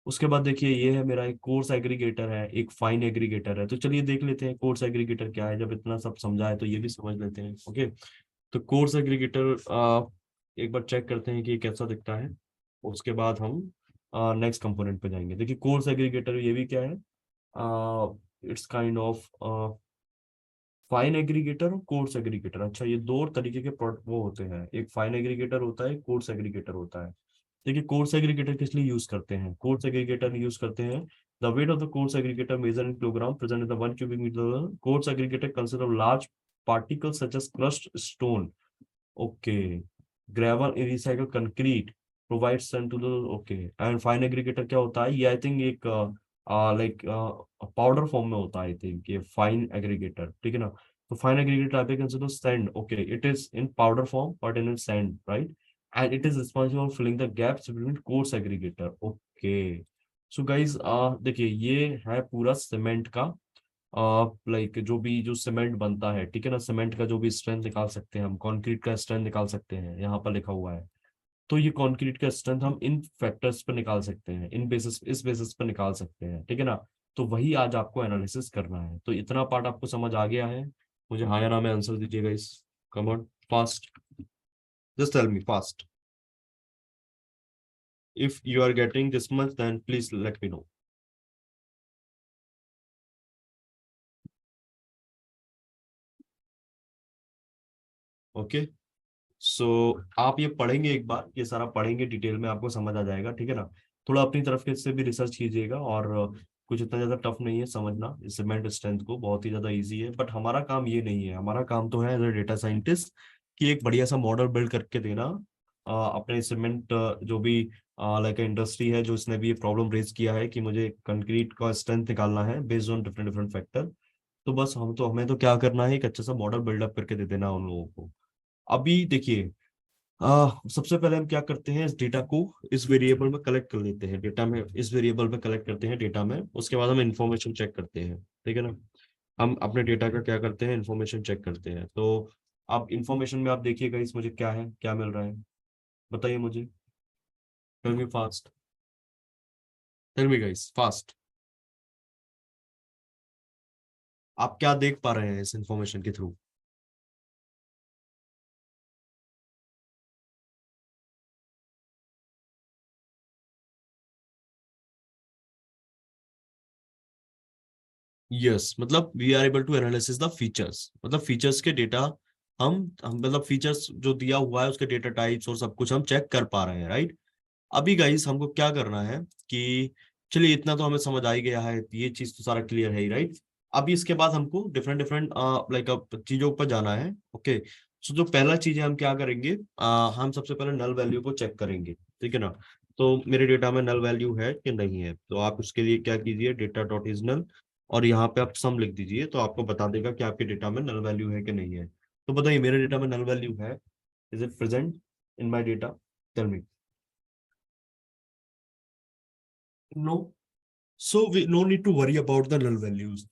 उसके बाद देखिए ये है मेरा एक कोर्स एग्रीगेटर है, एक फाइन एग्रीगेटर है. तो चलिए देख लेते हैं कोर्स एग्रीगेटर क्या है, जब इतना सब समझा है तो ये भी समझ लेते हैं, ओके. तो कोर्स एग्रीगेटर एक बार चेक करते हैं कि ये कैसा दिखता है, उसके बाद हम नेक्स्ट कंपोनेंट पे जाएंगे. देखिए कोर्स एग्रीगेटर ये भी क्या है, it's kind of fine aggregator और कोर्स एग्रीगेटर. अच्छा ये दो तरीके के वो होते हैं, एक फाइन एग्रीगेटर होता है, एक कोर्स एग्रीगेटर होता है. देखिए कोर्स एग्रीगेटर किस लिए यूज करते हैं, कोर्स एग्रीगेटर यूज करते हैं. The weight of the coarse aggregator measure in kilogram present in the 1 cubic meter. Coarse aggregator consist of large particles such as crushed stone, okay, gravel, recycled concrete, provides sun to the, okay. And fine aggregator क्या होता है, ये I think एक like powder form में होता है, I think ये fine aggregator, ठीक है ना. तो फाइन एग्रीगेटर आप consider sand, okay, it is in powder form but in sand, right. And it is responsible for filling the gaps between coarse aggregator, okay. So guys देखिए ये है पूरा सीमेंट का लाइक जो सीमेंट बनता है, ठीक है ना. सीमेंट का जो भी स्ट्रेंथ निकाल सकते हैं हम, कंक्रीट का स्ट्रेंथ निकाल सकते हैं, यहाँ पर लिखा हुआ है. तो ये कंक्रीट का स्ट्रेंथ हम इन फैक्टर्स पर निकाल सकते हैं, इन बेसिस, इस बेसिस पर निकाल सकते हैं, ठीक है ना। तो वही आज आपको एनालिसिस करना है। तो इतना पार्ट आपको समझ आ गया है? मुझे हाँ या ना में आंसर दीजिएगा इस, come on fast, just tell me fast. If you are getting this much then please let me know. Okay, so आप ये पढ़ेंगे एक बार, ये सारा पढ़ेंगे डिटेल में, आपको समझ आ जाएगा, ठीक है ना। थोड़ा अपनी तरफ के से भी रिसर्च कीजिएगा, और कुछ इतना ज्यादा टफ नहीं है समझना इस सीमेंट स्ट्रेंथ को, बहुत ही ज्यादा इजी है। बट हमारा काम ये नहीं है, हमारा काम तो है एज ए डेटा साइंटिस्ट कि एक बढ़िया सा मॉडल बिल्ड करके देना अपने सीमेंट जो भी लाइक इंडस्ट्री है, जो इसने भी ये प्रॉब्लम रेज किया है कि मुझे कंक्रीट का स्ट्रेंथ निकालना है based on different different factor. तो बस हमें तो क्या करना है, एक अच्छा सा मॉडल बिल्डअप करके दे देना उन लोगों को। अभी देखिए, सबसे पहले हम क्या करते हैं, इस डेटा को इस वेरिएबल में कलेक्ट कर लेते हैं, डेटा में इस वेरिएबल में कलेक्ट करते हैं डेटा में, उसके बाद हम इंफॉर्मेशन चेक करते हैं, ठीक है ना। हम अपने डेटा का क्या करते हैं, इंफॉर्मेशन चेक करते हैं। तो अब इंफॉर्मेशन में आप देखिएगा इस, मुझे क्या है, क्या मिल रहा है, बताइए मुझे, tell me fast, tell me guys fast. आप क्या देख पा रहे हैं इस इंफॉर्मेशन के थ्रू? यस, मतलब we are able to analysis the features, मतलब फीचर्स के डेटा हम मतलब फीचर्स जो दिया हुआ है उसके डेटा टाइप्स और सब कुछ हम चेक कर पा रहे हैं, राइट। अभी गाइस हमको क्या करना है कि, चलिए इतना तो हमें समझ आ ही गया है, ये चीज तो सारा क्लियर है ही, राइट। अभी इसके बाद हमको डिफरेंट डिफरेंट लाइक चीजों पर जाना है, ओके। सो जो पहला चीज है हम क्या करेंगे, हम सबसे पहले नल वैल्यू को चेक करेंगे, ठीक है ना। तो मेरे डेटा में नल वैल्यू है कि नहीं है, तो आप उसके लिए क्या कीजिए, डेटा डॉट इज नल, और यहाँ पे आप सम लिख दीजिए, तो आपको बता देगा कि आपके डेटा में नल वैल्यू है कि नहीं है। तो बताइए मेरे डेटा में नल वैल्यू है, is it present in my data, tell me. No, so we no need to worry about the null values.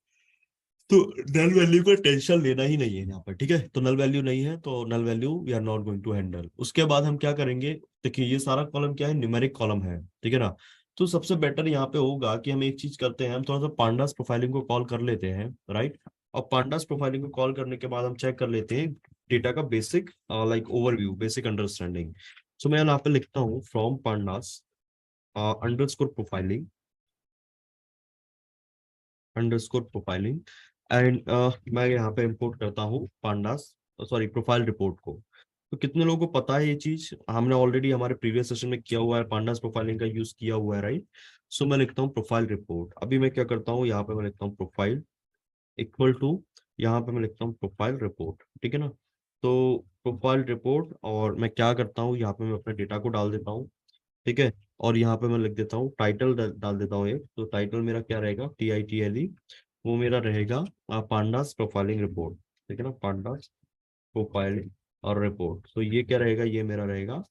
तो नल वैल्यू का टेंशन लेना ही नहीं है यहाँ पर, ठीक है। तो नल वैल्यू नहीं है तो null value we are not going to handle. उसके बाद हम क्या करेंगे, देखिए ये सारा कॉलम क्या है, न्यूमेरिक कॉलम है, ठीक है ना। तो सबसे बेटर यहाँ पे होगा कि हम एक चीज करते हैं, हम थोड़ा सा पांडास प्रोफाइलिंग को कॉल कर लेते हैं, राइट। और पांडास प्रोफाइलिंग को कॉल करने के बाद हम चेक कर लेते हैं डेटा का basic like overview, basic understanding. So मैं यहाँ पे लिखता हूँ from pandas underscore profiling, underscore profiling, and मैं यहाँ पे इंपोर्ट करता हूँ पांडास, सॉरी प्रोफाइल रिपोर्ट को। तो कितने लोगों को पता है ये चीज, हमने ऑलरेडी हमारे प्रीवियस सेशन में किया हुआ है, पांडास प्रोफाइलिंग का यूज किया हुआ है, राइट। सो मैं लिखता हूँ प्रोफाइल रिपोर्ट। अभी मैं क्या करता हूँ, यहाँ पे मैं लिखता हूँ प्रोफाइल इक्वल टू, यहाँ पे मैं लिखता हूँ प्रोफाइल रिपोर्ट, ठीक है ना। तो प्रोफाइल रिपोर्ट, और मैं क्या करता हूँ, यहाँ पे मैं अपने डेटा को डाल देता हूँ, ठीक है। और यहाँ पे मैं लिख देता हूँ टाइटल, डाल देता हूँ एक, तो टाइटल मेरा क्या रहेगा, TITLE, वो मेरा रहेगा पांडास प्रोफाइलिंग रिपोर्ट, ठीक है ना, पांडास प्रोफाइलिंग और रिपोर्ट। तो ये क्या रहेगा, ये मेरा रहेगा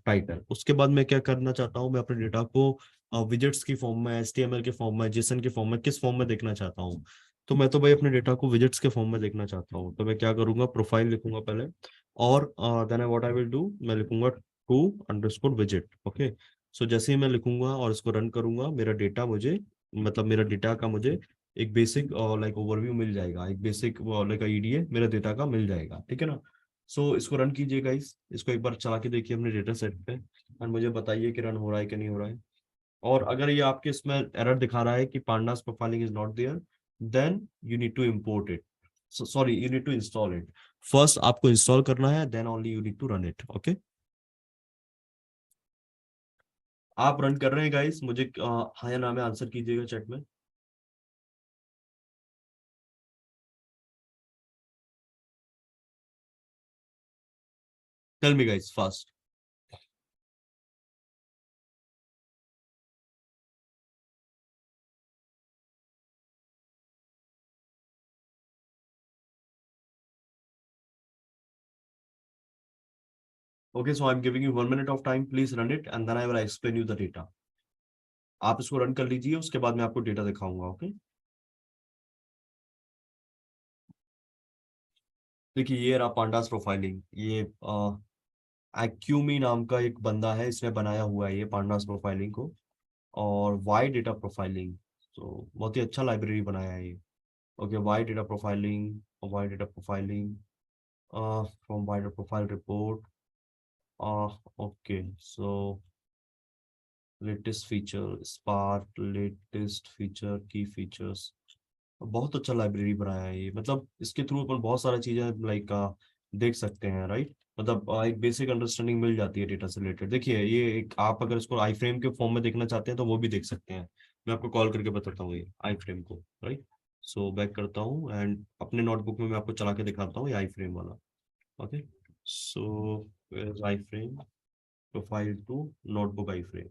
टाइटल। उसके बाद मैं क्या करना चाहता हूँ, मैं अपने डेटा को विजेट्स की फॉर्म में, HTML के फॉर्म में, जेसन के फॉर्म में, किस फॉर्म में देखना चाहता हूँ। तो मैं तो भाई अपने डेटा को विजेट्स के फॉर्म में देखना चाहता हूँ, तो मैं क्या करूंगा, प्रोफाइल लिखूंगा पहले, और then what I will do, मैं लिखूंगा टू अंडरस्कोर विजेट, ओके। सो जैसे ही मैं लिखूंगा और इसको रन करूंगा, मेरा डेटा मुझे, मतलब मेरा डेटा का मुझे एक बेसिक लाइक ओवरव्यू मिल जाएगा, एक बेसिक लाइक EDA मेरा डेटा का मिल जाएगा, ठीक है ना। सो इसको रन कीजिए गाइस, इसको एक बार चला के देखिए अपने डेटा सेट पे, और मुझे बताइए कि रन हो रहा है कि नहीं हो रहा है। और अगर ये आपके इसमें एरर दिखा रहा है कि pandas profiling is not there, then you need to import it, sorry you need to install it. First आपको इंस्टॉल करना है, then only you need to run it, okay. आप रन कर रहे हैं गाइस, मुझे हाँ या ना में आंसर कीजिएगा चैट में। Tell me guys fast. Okay, so I'm giving you 1 minute of time. Please run it and then I will explain you the data. आप इसको रन कर लीजिए, उसके बाद मैं आपको डेटा दिखाऊंगा, ओके। देखिए ये रहा पांडास प्रोफाइलिंग, ये एक्यूमी नाम का एक बंदा है, इसने बनाया हुआ है ये पांडास प्रोफाइलिंग को। और वाई डेटा प्रोफाइलिंग, तो बहुत ही अच्छा लाइब्रेरी बनाया है ये। Okay, Y data profiling, Y data profiling from Y data profile report. Okay, so latest feature spark, latest feature की फीचर्स। बहुत अच्छा लाइब्रेरी बनाया है ये, मतलब इसके थ्रू अपन बहुत सारी चीजें लाइक देख सकते हैं, राइट। मतलब एक बेसिक अंडरस्टैंडिंग मिल जाती है डेटा से रिलेटेड। देखिए ये एक, आप अगर इसको आई फ्रेम के फॉर्म में देखना चाहते हैं तो वो भी देख सकते हैं। मैं आपको कॉल करके बताता हूँ ये आई फ्रेम को, राइट। सो बैक करता हूँ एंड अपने नोटबुक में मैं आपको चला के दिखाता हूँ ये आई फ्रेम वाला। Okay, so iframe profile to notebook iframe.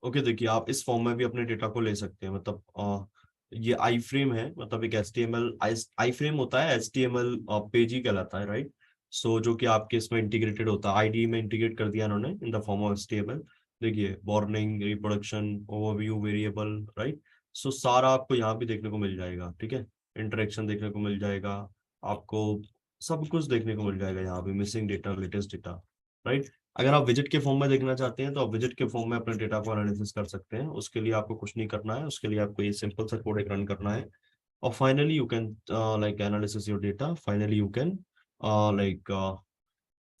Okay, देखिए आप इस फॉर्म में भी अपने डेटा को ले सकते हैं। मतलब ये आई फ्रेम है, मतलब एक H T M L iframe होता है, H T M L page ही कहलाता है, राइट। सो जो कि आपके इसमें इंटीग्रेटेड होता है, आईडी में इंटीग्रेट कर दिया इन्होंने in the form of H T M L. देखिए warning, reproduction, overview, variable, right. So सारा आपको यहाँ भी देखने को मिल जाएगा, ठीक है। इंटरेक्शन देखने को मिल जाएगा आपको, सब कुछ देखने को मिल जाएगा यहाँ पे, missing data, latest data, right. अगर आप विजिट के फॉर्म में देखना चाहते हैं तो आप विजिट के फॉर्म में अपने डेटा को एनालिसिस कर सकते हैं। उसके लिए आपको कुछ नहीं करना है, उसके लिए आपको ये सिंपल सा कोड एक रन करना है। और finally you can like analysis your data, finally you can like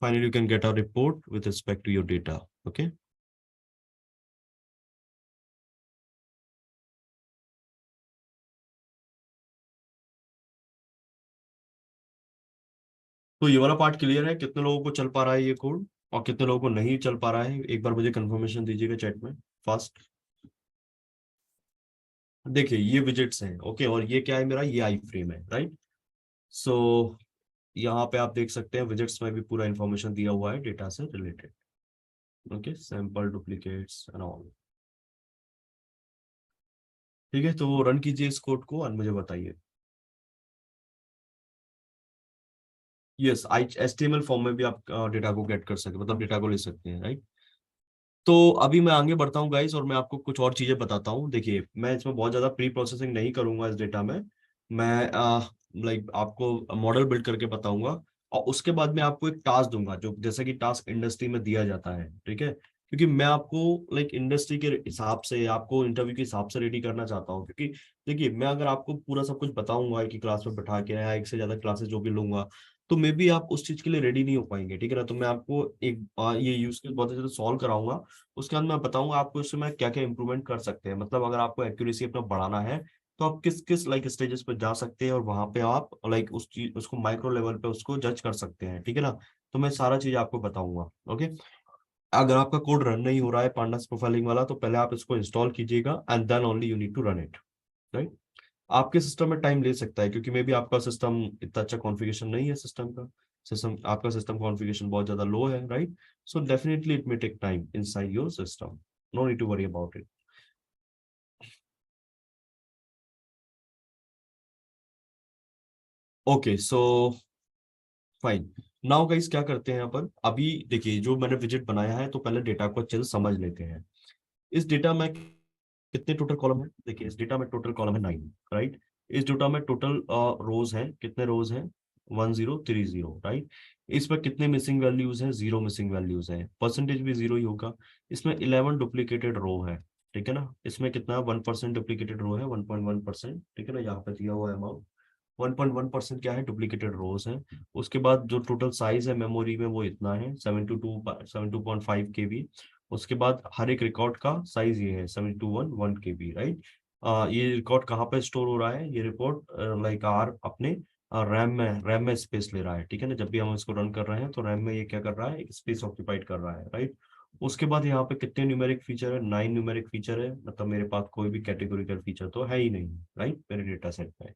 finally you can get a report with respect to your data. Okay, तो ये वाला पार्ट क्लियर है? कितने लोगों को चल पा रहा है ये कोड और कितने लोगों को नहीं चल पा रहा है, एक बार मुझे कंफर्मेशन दीजिएगा चैट में, फास्ट। देखिए ये विजिट्स हैं, ओके, और ये क्या है मेरा, ये आई फ्रेम है, राइट। सो यहाँ पे आप देख सकते हैं विजिट्स में भी पूरा इंफॉर्मेशन दिया हुआ है डेटा से related. Okay, sample, duplicates and all. ठीक है, तो वो रन कीजिए इस कोड को और मुझे बताइए। यस, आई HTML फॉर्म में भी आप डेटा को गेट कर सकते, मतलब डेटा को ले सकते हैं, राइट। तो अभी मैं आगे बढ़ता हूँ गाइस, और मैं आपको कुछ और चीजें बताता हूँ। देखिए मैं इसमें बहुत ज्यादा प्री प्रोसेसिंग नहीं करूंगा इस डेटा में। मैं लाइक आपको मॉडल बिल्ड करके बताऊंगा, और उसके बाद मैं आपको एक टास्क दूंगा, जो जैसे कि टास्क इंडस्ट्री में दिया जाता है, ठीक है। क्योंकि मैं आपको लाइक इंडस्ट्री के हिसाब से, आपको इंटरव्यू के हिसाब से रेडी करना चाहता हूँ। क्योंकि देखिए मैं अगर आपको पूरा सब कुछ बताऊंगा एक ही क्लास में बैठा के, या एक से ज्यादा क्लासेस जो भी लूंगा, तो मे बी आप उस चीज के लिए रेडी नहीं हो पाएंगे, ठीक है ना। तो मैं आपको एक ये यूज केस बहुत अच्छे से सॉल्व कराऊंगा। उसके बाद मैं बताऊंगा आपको इसमें क्या क्या इंप्रूवमेंट कर सकते हैं। मतलब अगर आपको एक्यूरेसी अपना बढ़ाना है तो आप किस किस लाइक स्टेजेस पे जा सकते हैं, और वहां पे आप लाइक उस चीज उसको माइक्रो लेवल पे उसको जज कर सकते हैं, ठीक है ना। तो मैं सारा चीज आपको बताऊंगा, ओके। अगर आपका कोड रन नहीं हो रहा है पांडास प्रोफाइलिंग वाला, तो पहले आप इसको इंस्टॉल कीजिएगा and then only you need to run it, right. आपके सिस्टम में टाइम ले सकता है, क्योंकि मे बी आपका सिस्टम इतना अच्छा कॉन्फ़िगरेशन नहीं है सिस्टम का। सिस्टम आपका सिस्टम कॉन्फ़िगरेशन बहुत ज्यादा लो है, right. So definitely it may take time inside your system, no need to worry about it. Okay, so fine. Now guys क्या करते हैं अपन अभी, देखिए जो मैंने विजिट बनाया है, तो पहले डेटा को अच्छे से समझ लेते हैं। इस डेटा में कितने टोटल कॉलम है? देखिए इस डेटा में टोटल कॉलम है 9, राइट। इस डेटा में टोटल रोज है, कितने रोज हैं? 1030, राइट। इसमें कितने मिसिंग वैल्यूज हैं? 0 मिसिंग वैल्यूज हैं, परसेंटेज भी 0 ही होगा। इसमें 11 डुप्लीकेटेड रो है, ठीक है ना। इसमें कितना 1% डुप्लीकेटेड रो है, 1.1%, ठीक है ना, यहाँ पे दिया हुआ है अमाउंट। 1.1% क्या है, डुप्लीकेटेड रोज है। उसके बाद जो टोटल साइज है मेमोरी में वो इतना है, 72.5 KB। उसके बाद हर एक रिकॉर्ड का साइज ये है 7211 KB, राइट। ये रिकॉर्ड कहाँ पे स्टोर हो रहा है? ये रिकॉर्ड लाइक आर अपने रैम में स्पेस ले रहा है, ठीक है ना। जब भी हम इसको रन कर रहे हैं तो रैम में ये क्या कर रहा है, एक स्पेस ऑक्यूपाइड कर रहा है, राइट। उसके बाद यहाँ पे कितने न्यूमेरिक फीचर है? 9 न्यूमेरिक फीचर है, मतलब मेरे पास कोई भी कैटेगोरिकल फीचर तो है ही नहीं, राइट, मेरे डेटा सेट में।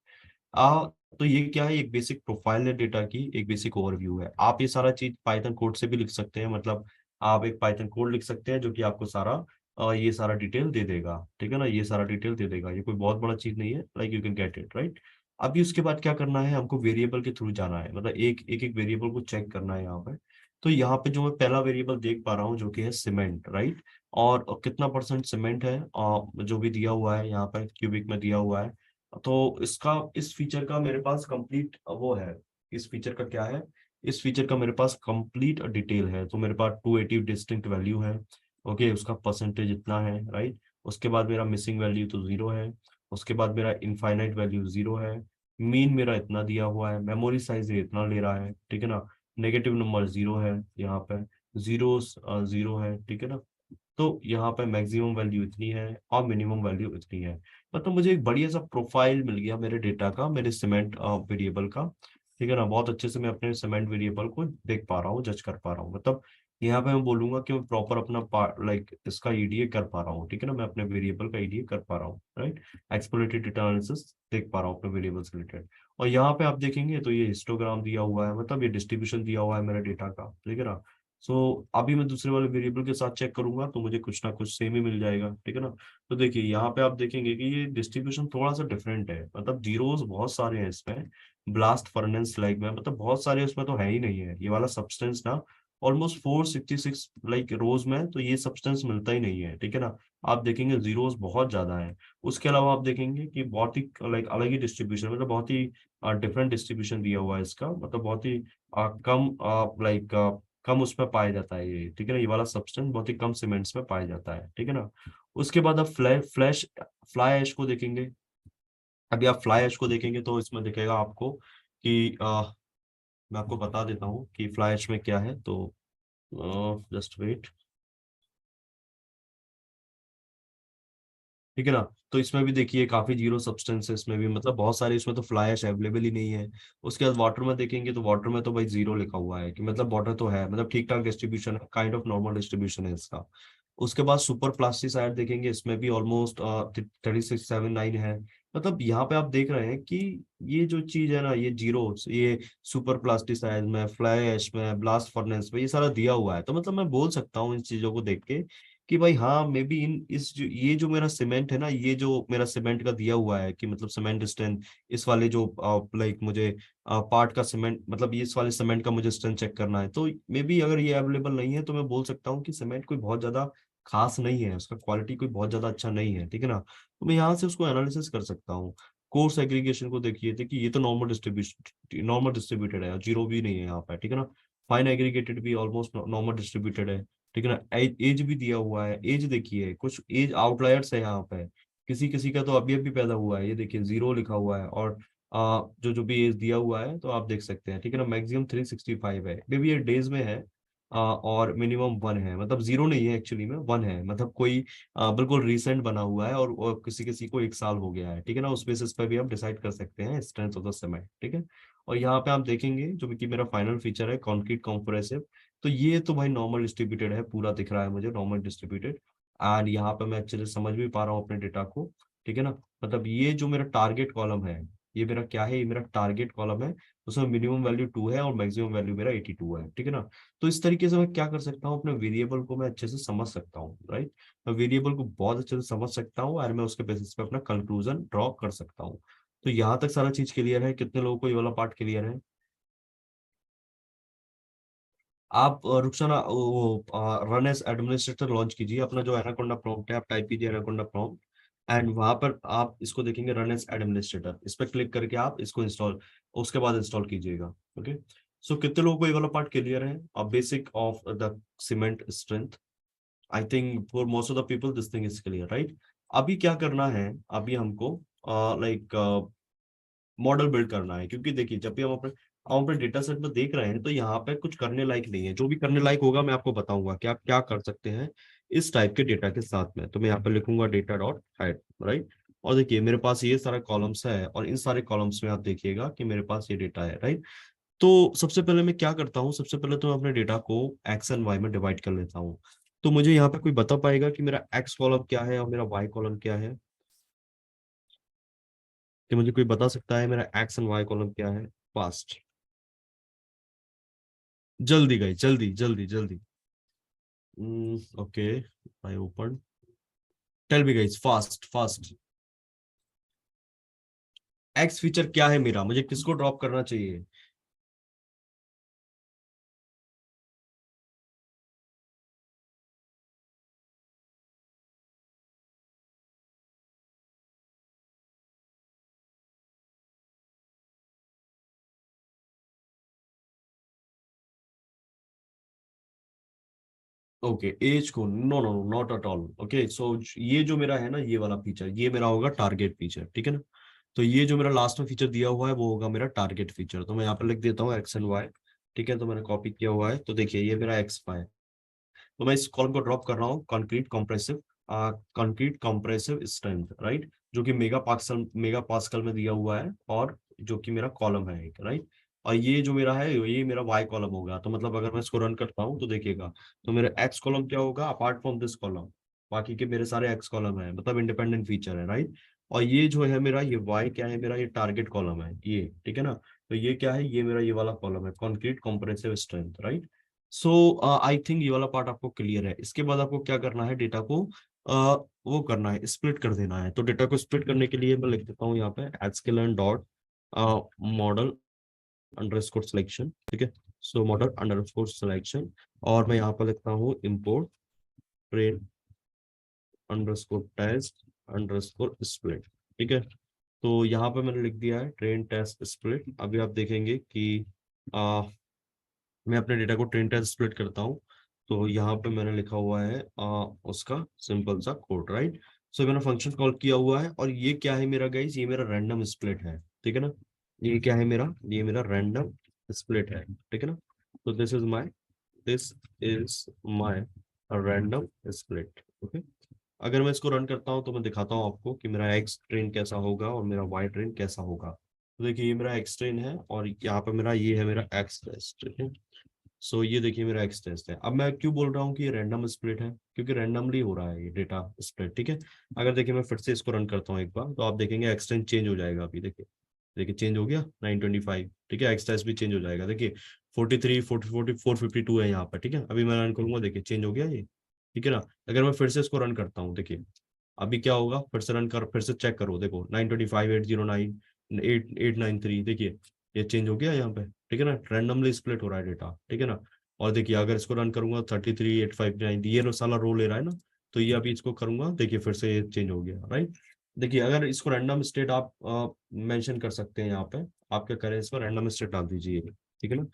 आ तो ये क्या है, एक बेसिक प्रोफाइल है डेटा की, एक बेसिक ओवरव्यू है। आप ये सारा चीज पाइथन कोड से भी लिख सकते हैं, मतलब आप एक पाइथन कोड लिख सकते हैं जो कि आपको सारा ये सारा डिटेल दे देगा, ठीक है ना। ये सारा डिटेल दे देगा, ये कोई बहुत बड़ा चीज नहीं है, like you can get it, right. अभी उसके बाद क्या करना है, हमको वेरिएबल के थ्रू जाना है, मतलब एक एक एक वेरिएबल को चेक करना है यहाँ पे। तो यहाँ पे जो मैं पहला वेरिएबल देख पा रहा हूँ जो कि है सीमेंट, राइट। और कितना परसेंट सीमेंट है जो भी दिया हुआ है यहाँ पर क्यूबिक में दिया हुआ है। तो इसका इस फीचर का मेरे पास कंप्लीट वो है। इस फीचर का क्या है, इस फीचर का मेरे पास कंप्लीट डिटेल है। तो मेरे पास 280 डिस्टिंक्ट वैल्यू है। ओके, उसका परसेंटेज इतना है, राइट। उसके बाद मेरा मिसिंग वैल्यू तो जीरो है। उसके बाद मेरा इनफाइनाइट वैल्यू जीरो है। मीन मेरा इतना दिया हुआ है, मेमोरी साइज ये इतना ले रहा है, ठीक है ना। नेगेटिव नंबर जीरो है यहाँ पे, जीरो जीरो है, ठीक है ना। तो यहाँ पे मैक्सिमम वैल्यू इतनी है और मिनिमम वैल्यू इतनी है। मतलब मुझे एक बढ़िया सा प्रोफाइल मिल गया मेरे डेटा का, मेरे सीमेंट वेरिएबल का, ठीक है ना। बहुत अच्छे से मैं अपने सीमेंट वेरिएबल को देख पा रहा हूँ, जज कर पा रहा हूँ। मतलब यहाँ पे मैं बोलूंगा कि मैं प्रॉपर अपना लाइक इसका ईडीए कर पा रहा हूँ, ठीक है ना। मैं अपने वेरिएबल का ईडीए कर पा रहा हूँ, राइट। एक्सप्लोरेटेड डेटा एनालिसिस देख पा रहा हूँ अपने वेरिएबल्स रिलेटेड। और यहाँ पे आप देखेंगे तो ये हिस्टोग्राम दिया हुआ है, मतलब ये डिस्ट्रीब्यूशन दिया हुआ है मेरे डेटा का, ठीक है ना। सो अभी मैं दूसरे वाले वेरिएबल के साथ चेक करूंगा तो मुझे कुछ ना कुछ सेम ही मिल जाएगा, ठीक है ना। तो देखिए यहाँ पे आप देखेंगे कि ये डिस्ट्रीब्यूशन थोड़ा सा डिफरेंट है, मतलब जीरोस बहुत सारे हैं इसमें। ब्लास्ट फर्नेस लाइक में मतलब बहुत सारे उसमें तो है ही नहीं है ये वाला सब्सटेंस ना। ऑलमोस्ट 466 लाइक रोज में तो ये सब्सटेंस मिलता ही नहीं है, ठीक है ना। आप देखेंगे जीरोस बहुत ज्यादा है। उसके अलावा आप देखेंगे कि बहुत ही लाइक अलग ही डिस्ट्रीब्यूशन, मतलब बहुत ही डिफरेंट डिस्ट्रीब्यूशन दिया हुआ है इसका, मतलब बहुत ही कम लाइक कम उसमें पाया जाता है ये, ठीक है ना। ये वाला सब्सटेंस बहुत ही कम सीमेंट्स में पाया जाता है, ठीक है ना। उसके बाद आप फ्लाई ऐश को देखेंगे। अभी आप फ्लाई ऐश को देखेंगे तो इसमें दिखेगा आपको कि मैं आपको बता देता हूँ कि फ्लाई ऐश में क्या है। तो जस्ट वेट, ठीक है ना। तो इसमें भी देखिए काफी जीरो सब्सटेंस है इसमें भी, मतलब बहुत सारे इसमें तो फ्लाई ऐश अवेलेबल ही नहीं है। उसके बाद वाटर में देखेंगे तो वाटर में तो भाई जीरो लिखा हुआ है कि मतलब वाटर तो है, मतलब ठीक ठाक डिस्ट्रीब्यूशन है, काइंड ऑफ नॉर्मल डिस्ट्रीब्यूशन है इसका। उसके बाद सुपर प्लास्टिसाइड देखेंगे, इसमें भी ऑलमोस्ट 3679 है। मतलब यहाँ पे आप देख रहे हैं कि ये जो चीज है ना, ये जीरो, ये सुपर प्लास्टिसाइड में, फ्लाई ऐश में, ब्लास्ट फर्नेस में, ये सारा दिया हुआ है। तो मतलब मैं बोल सकता हूँ इन चीजों को देख के कि भाई हाँ मे बी इन इस जो ये जो मेरा सीमेंट है ना, ये जो मेरा सीमेंट का दिया हुआ है कि मतलब सीमेंट स्ट्रेंथ, इस वाले जो लाइक मुझे पार्ट का सीमेंट, मतलब ये इस वाले सीमेंट का मुझे स्ट्रेंथ चेक करना है, तो मे बी अगर ये अवेलेबल नहीं है तो मैं बोल सकता हूँ कि सीमेंट कोई बहुत ज्यादा खास नहीं है, उसका क्वालिटी कोई बहुत ज्यादा अच्छा नहीं है, ठीक है ना। तो मैं यहाँ से उसको एनालिसिस कर सकता हूँ। कोर्स एग्रीगेशन को देखिए, देखिए ये तो नॉर्मल डिस्ट्रीब्यूटेड है, जीरो भी नहीं है यहाँ पे, ठीक है ना। फाइन एग्रीगेटेड भी ऑलमोस्ट नॉर्मल डिस्ट्रीब्यूटेड है, ठीक है ना। एज भी दिया हुआ है, एज देखिए कुछ एज आउटलायर्स है यहाँ पे। किसी किसी का तो अभी अभी पैदा हुआ है, ये देखिए जीरो लिखा हुआ है। और जो जो भी एज दिया हुआ है तो आप देख सकते हैं, ठीक है ना। मैक्सिमम 365 है, मे बी ये डेज में है। और मिनिमम वन है, मतलब जीरो नहीं है एक्चुअली में, वन है, मतलब कोई बिल्कुल रिसेंट बना हुआ है। और किसी किसी को एक साल हो गया है, ठीक है ना। उस बेसिस पर भी आप डिसाइड कर सकते हैं स्ट्रेंथ ऑफ द सीमेंट, ठीक है। और यहाँ पे आप देखेंगे जो कि मेरा फाइनल फीचर है कॉन्क्रीट कॉम्प्रेसिव। तो ये तो भाई नॉर्मल डिस्ट्रीब्यूटेड है, पूरा दिख रहा है मुझे नॉर्मल डिस्ट्रीब्यूटेड। एंड यहाँ पे मैं अच्छे से समझ भी पा रहा हूँ अपने डेटा को, ठीक है ना। मतलब ये जो मेरा टारगेट कॉलम है, ये मेरा क्या है, ये मेरा टारगेट कॉलम है। उसमें मिनिमम वैल्यू 2 है और मैक्सिमम वैल्यू मेरा 82 है, ठीक है ना। तो इस तरीके से मैं क्या कर सकता हूँ, अपने वेरिएबल को मैं अच्छे से समझ सकता हूँ, राइट। मैं वेरिएबल को बहुत अच्छे से समझ सकता हूँ और मैं उसके बेसिस पे अपना कंक्लूजन ड्रॉ कर सकता हूँ। तो यहाँ तक सारा चीज क्लियर है, कितने लोगों को ये वाला पार्ट क्लियर है। आप रुखसाना वो रन एज एडमिनिस्ट्रेटर लॉन्च कीजिए अपना जो एनाकोंडा प्रॉम्प्ट है, आप टाइप कीजिए एनाकोंडा प्रॉम्प्ट। एंड वहां पर आप इसको देखेंगे रन एज एडमिनिस्ट्रेटर, इस पर क्लिक करके आप इसको इंस्टॉल, उसके बाद इंस्टॉल कीजिएगा। ओके। सो कितने लोगों को ये वाला पार्ट क्लियर है, basic of the cement strength. I think for most of the people this thing is clear, right. अभी क्या करना है, अभी हमको लाइक मॉडल बिल्ड करना है, क्योंकि देखिए जब भी हम अपने डेटा सेट में देख रहे हैं तो यहाँ पे कुछ करने लायक नहीं है। जो भी करने लायक होगा मैं आपको बताऊंगा कि आप क्या कर सकते हैं इस टाइप के डेटा के साथ में। तो मैं यहाँ पे लिखूंगा डेटा डॉट हाइड, राइट। और देखिए मेरे पास ये सारा कॉलम्स है और इन सारे कॉलम्स में आप देखिएगा कि मेरे पास ये डेटा है, राइट। तो सबसे पहले मैं क्या करता हूँ, सबसे पहले तो मैं अपने डेटा को एक्स एंड वाई में डिवाइड कर लेता हूँ। तो मुझे यहाँ पे कोई बता पाएगा कि मेरा एक्स कॉलम क्या है और मेरा वाई कॉलम क्या है। कि मुझे कोई बता सकता है मेरा एक्स एंड वाई कॉलम क्या है, फास्ट। जल्दी गई, जल्दी जल्दी जल्दी। Okay, I open, tell me guys, fast fast. X feature क्या है मेरा, मुझे किसको ड्रॉप करना चाहिए। ओके एज को no no not at all. Okay so ये जो मेरा है ना ये वाला फीचर ये मेरा होगा टारगेट फीचर, ठीक है ना। तो ये जो मेरा लास्ट में फीचर दिया हुआ है वो होगा मेरा टारगेट फीचर। तो मैं यहाँ पर लिख देता हूँ एक्स एंड वाई, ठीक है। तो मैंने कॉपी किया हुआ है, तो देखिए ये मेरा एक्स वाई। तो मैं इस कॉलम को ड्रॉप कर रहा हूँ कंक्रीट कंप्रेसिव स्ट्रेंथ, राइट, जो कि मेगा पास्कल में दिया हुआ है, और जो कि मेरा कॉलम है एक, राइट। और ये जो मेरा है ये मेरा वाई कॉलम होगा। तो मतलब अगर मैं इसको रन करता हूँ तो देखिएगा, तो मेरा एक्स कॉलम क्या होगा अपार्ट फ्रॉम दिस कॉलम, बाकी के मेरे सारे एक्स कॉलम है, मतलब इंडिपेंडेंट फीचर है, राइट। और ये जो है मेरा ये वाई क्या है, मेरा ये टारगेट कॉलम है ये, ठीक है ना। तो ये क्या है, ये मेरा ये वाला कॉलम है कॉन्क्रीट कॉम्प्रेसिव स्ट्रेंथ, राइट। सो आई थिंक ये वाला पार्ट आपको क्लियर है। इसके बाद आपको क्या करना है, डेटा को वो करना है, स्प्लिट कर देना है। तो डेटा को स्प्लिट करने के लिए मैं लिख देता हूँ यहाँ पे sklearn dot model underscore selection, ठीक है। सो मॉडल अंडरस्कोर सिलेक्शन, और मैं यहाँ पर लिखता हूँ import train underscore test underscore split, ठीक है। तो यहाँ पे मैंने लिख दिया है ट्रेन टेस्ट स्प्लिट। अभी आप देखेंगे कि मैं अपने डेटा को ट्रेन टेस्ट स्प्लिट करता हूँ। तो यहाँ पे मैंने लिखा हुआ है उसका सिंपल सा कोड, राइट। सो मैंने फंक्शन कॉल किया हुआ है, और ये क्या है मेरा गाइस, ये मेरा रैंडम स्प्लिट है, ठीक है ना। ये क्या है मेरा, ये मेरा रैंडम स्प्लिट है, ठीक है ना। तो this is my random split, okay. अगर मैं इसको रन करता हूँ तो मैं दिखाता हूँ आपको कि मेरा एक्स ट्रेन कैसा होगा और मेरा वाई ट्रेन कैसा होगा। तो देखिए ये मेरा एक्स ट्रेन है, और यहाँ पे मेरा ये है मेरा एक्स टेस्ट, ठीक है। सो ये देखिए मेरा एक्स टेस्ट है। अब मैं क्यों बोल रहा हूँ कि ये रैंडम स्प्लिट है, क्योंकि रैंडमली हो रहा है ये डेटा स्प्लिट, ठीक है। अगर देखिए मैं फिर से इसको रन करता हूँ एक बार, तो आप देखेंगे एक्स टेस्ट चेंज हो जाएगा। अभी देखिए, देखिए चेंज हो गया 925, ठीक है। एक्स टेस्ट भी चेंज हो जाएगा, देखिए 43 40 452 है यहाँ पर, ठीक है। अभी मैं रन करूंगा, देखिए चेंज हो गया ये, ठीक है ना। अगर मैं फिर से इसको रन करता हूँ, देखिए अभी क्या होगा, फिर से रन कर, फिर से चेक करो, देखो 925 809 8893, देखिए ये चेंज हो गया यहाँ पे, ठीक है ना। रैंडमली स्प्लिट हो रहा है डेटा, ठीक है ना। और देखिए अगर इसको रन करूंगा 33 859, ये साला रो ले रहा है ना। तो ये अभी इसको करूंगा, देखिए फिर से ये चेंज हो गया, राइट। देखिए अगर इसको रैंडम स्टेट आप मेंशन कर सकते हैं यहाँ पे, आप क्या करें, इसको रैंडम स्टेट डाल दीजिए, ठीक है ना।